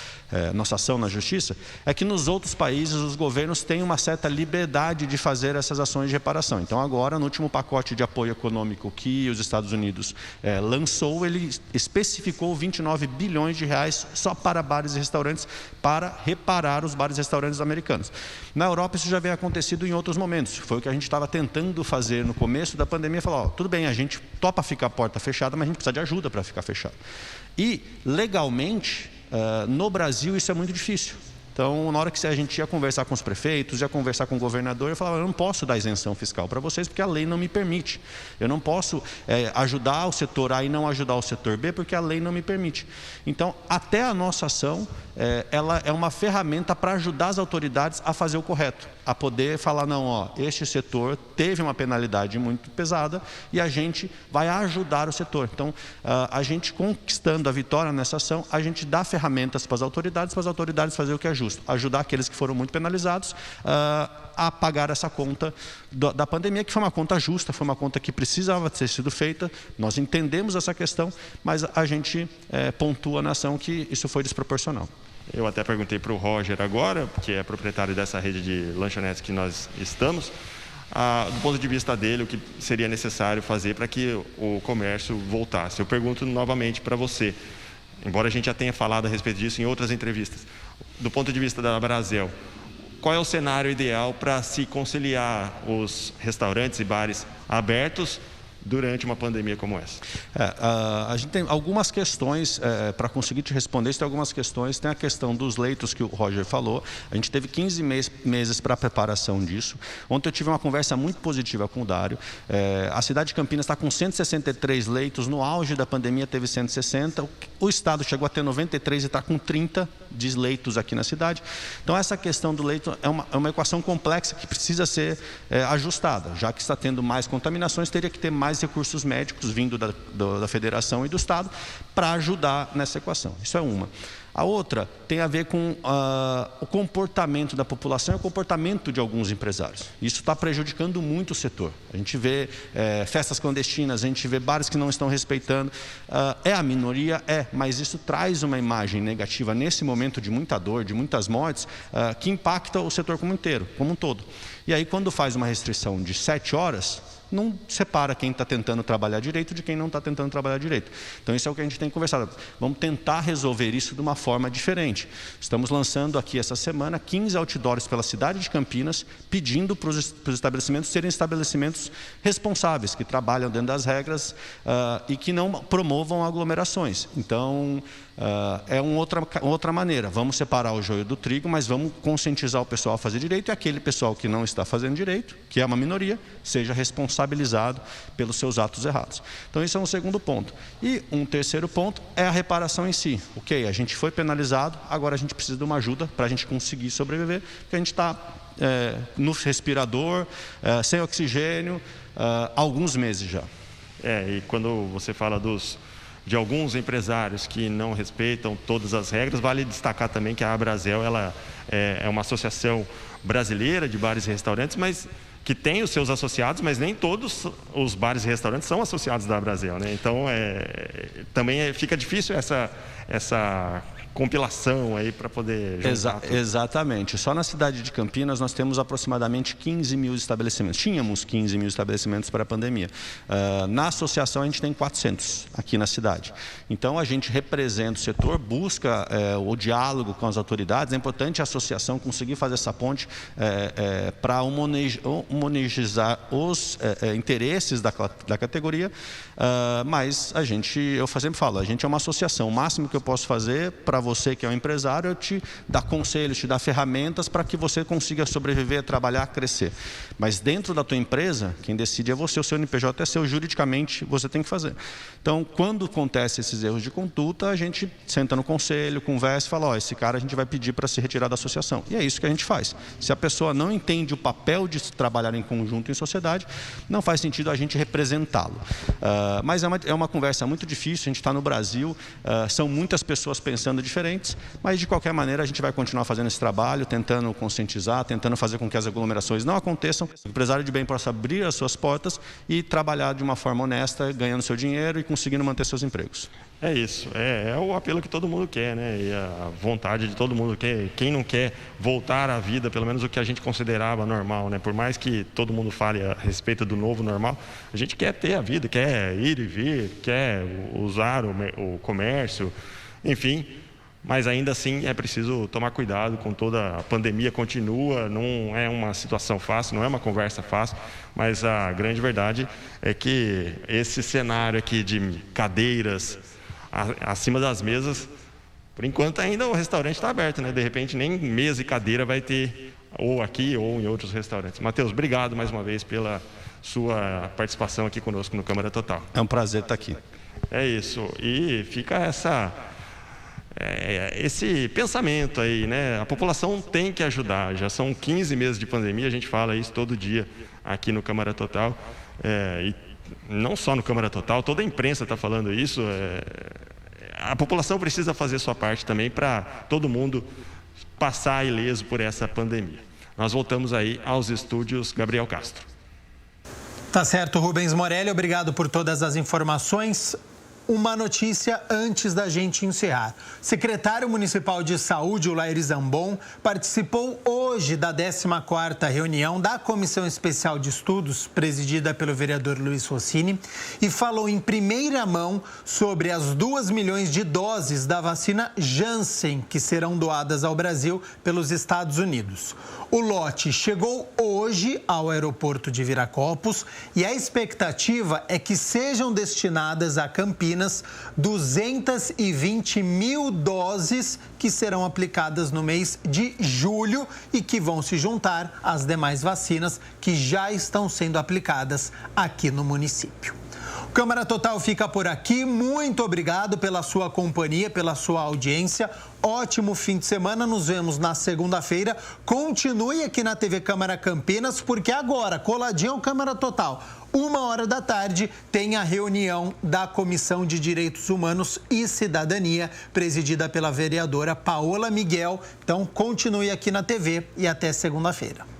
ação na justiça, é que nos outros países os governos têm uma certa liberdade de fazer essas ações de reparação. Então, agora, no último pacote de apoio econômico que os Estados Unidos lançou, ele especificou 29 bilhões de reais só para bares e restaurantes, para reparar os bares e restaurantes americanos. Na Europa isso já vem acontecido em outros momentos. Foi o que a gente estava tentando fazer no começo da pandemia, falar, tudo bem, a gente topa ficar a porta fechada, mas a gente precisa de ajuda para ficar fechado. E legalmente, no Brasil isso é muito difícil. Então, na hora que a gente ia conversar com os prefeitos, ia conversar com o governador, eu falava, eu não posso dar isenção fiscal para vocês, porque a lei não me permite. Eu não posso ajudar o setor A e não ajudar o setor B, porque a lei não me permite. Então, até a nossa ação, ela é uma ferramenta para ajudar as autoridades a fazer o correto, a poder falar, não, ó, este setor teve uma penalidade muito pesada e a gente vai ajudar o setor. Então, a gente conquistando a vitória nessa ação, a gente dá ferramentas para as autoridades fazer o que é justo, ajudar aqueles que foram muito penalizados a pagar essa conta da pandemia, que foi uma conta justa, foi uma conta que precisava ter sido feita, nós entendemos essa questão, mas a gente pontua na ação que isso foi desproporcional. Eu até perguntei para o Roger agora, que é proprietário dessa rede de lanchonetes que nós estamos, do ponto de vista dele, o que seria necessário fazer para que o comércio voltasse. Eu pergunto novamente para você, embora a gente já tenha falado a respeito disso em outras entrevistas, do ponto de vista da Brasel, qual é o cenário ideal para se conciliar os restaurantes e bares abertos durante uma pandemia como essa? A gente tem algumas questões, para conseguir te responder, tem algumas questões. Tem a questão dos leitos que o Roger falou. A gente teve 15 meses para a preparação disso. Ontem eu tive uma conversa muito positiva com o Dário. A cidade de Campinas está com 163 leitos, no auge da pandemia teve 160. O estado chegou a ter 93 e está com 30 de leitos aqui na cidade. Então essa questão do leito é uma equação complexa que precisa ser ajustada. Já que está tendo mais contaminações, teria que ter mais recursos médicos vindo da federação e do estado para ajudar nessa equação. Isso é uma. A outra tem a ver com o comportamento da população e o comportamento de alguns empresários. Isso está prejudicando muito o setor. A gente vê festas clandestinas, a gente vê bares que não estão respeitando. É a minoria? Mas isso traz uma imagem negativa nesse momento de muita dor, de muitas mortes, que impacta o setor como um todo. E aí, quando faz uma restrição de 7 horas, não separa quem está tentando trabalhar direito de quem não está tentando trabalhar direito. Então isso é o que a gente tem conversado. Vamos tentar resolver isso de uma forma diferente. Estamos lançando aqui essa semana 15 outdoors pela cidade de Campinas, pedindo para os estabelecimentos serem estabelecimentos responsáveis, que trabalham dentro das regras e que não promovam aglomerações. Então é outra maneira. Vamos separar o joio do trigo, mas vamos conscientizar o pessoal a fazer direito, e aquele pessoal que não está fazendo direito, que é uma minoria, seja responsabilizado pelos seus atos errados. Então esse é um segundo ponto. E um terceiro ponto é a reparação em si. Ok, a gente foi penalizado, agora a gente precisa de uma ajuda para a gente conseguir sobreviver, porque a gente está no respirador, sem oxigênio, há alguns meses já. E quando você fala de alguns empresários que não respeitam todas as regras, vale destacar também que a Abrasel ela é uma associação brasileira de bares e restaurantes, mas que tem os seus associados, mas nem todos os bares e restaurantes são associados da Abrasel, né? Então também fica difícil essa compilação aí para poder juntar tudo. Exatamente. Só na cidade de Campinas nós temos aproximadamente 15 mil estabelecimentos. Tínhamos 15 mil estabelecimentos para a pandemia. Na associação a gente tem 400 aqui na cidade. Então a gente representa o setor, busca o diálogo com as autoridades. É importante a associação conseguir fazer essa ponte para homogeneizar os interesses da categoria. Mas eu sempre falo, a gente é uma associação. O máximo que eu posso fazer para você que é um empresário, eu te dar conselhos, te dar ferramentas para que você consiga sobreviver, trabalhar, crescer. Mas dentro da tua empresa, quem decide é você, o seu NPJ é seu, juridicamente você tem que fazer. Então, quando acontece esses erros de conduta, a gente senta no conselho, conversa e fala, esse cara a gente vai pedir para se retirar da associação. E é isso que a gente faz. Se a pessoa não entende o papel de trabalhar em conjunto em sociedade, não faz sentido a gente representá-lo. Mas é uma conversa muito difícil, a gente está no Brasil, são muitas pessoas pensando diferentes, mas de qualquer maneira a gente vai continuar fazendo esse trabalho, tentando conscientizar, tentando fazer com que as aglomerações não aconteçam, o empresário de bem possa abrir as suas portas e trabalhar de uma forma honesta, ganhando seu dinheiro e conseguindo manter seus empregos. É isso, é o apelo que todo mundo quer, né? E a vontade de todo mundo quer. Quem não quer voltar à vida, pelo menos o que a gente considerava normal, né? Por mais que todo mundo fale a respeito do novo normal, a gente quer ter a vida, quer ir e vir, quer usar o comércio, enfim. Mas ainda assim é preciso tomar cuidado com toda a pandemia, continua, não é uma situação fácil, não é uma conversa fácil, mas a grande verdade é que esse cenário aqui de cadeiras acima das mesas Por enquanto ainda o restaurante está aberto, né? De repente nem mesa e cadeira vai ter, ou aqui ou em outros restaurantes. Matheus, obrigado mais uma vez pela sua participação aqui conosco no Câmara Total. É um prazer estar aqui. É isso. E fica esse pensamento aí, né? A população tem que ajudar. Já são 15 meses de pandemia, a gente fala isso todo dia aqui no Câmara Total. E não só no Câmara Total, toda a imprensa está falando isso. A população precisa fazer sua parte também para todo mundo passar ileso por essa pandemia. Nós voltamos aí aos estúdios Gabriel Castro. Tá certo, Rubens Morelli, obrigado por todas as informações. Uma notícia antes da gente encerrar. O secretário municipal de saúde, o Laíri Zambon, participou hoje da 14ª reunião da Comissão Especial de Estudos, presidida pelo vereador Luiz Rossini, e falou em primeira mão sobre as 2 milhões de doses da vacina Janssen, que serão doadas ao Brasil pelos Estados Unidos. O lote chegou hoje ao aeroporto de Viracopos e a expectativa é que sejam destinadas a Campinas 220 mil doses que serão aplicadas no mês de julho e que vão se juntar às demais vacinas que já estão sendo aplicadas aqui no município. O Câmara Total fica por aqui. Muito obrigado pela sua companhia, pela sua audiência. Ótimo fim de semana. Nos vemos na segunda-feira. Continue aqui na TV Câmara Campinas, porque agora, coladinho ao Câmara Total, 13h, tem a reunião da Comissão de Direitos Humanos e Cidadania, presidida pela vereadora Paola Miguel. Então, continue aqui na TV e até segunda-feira.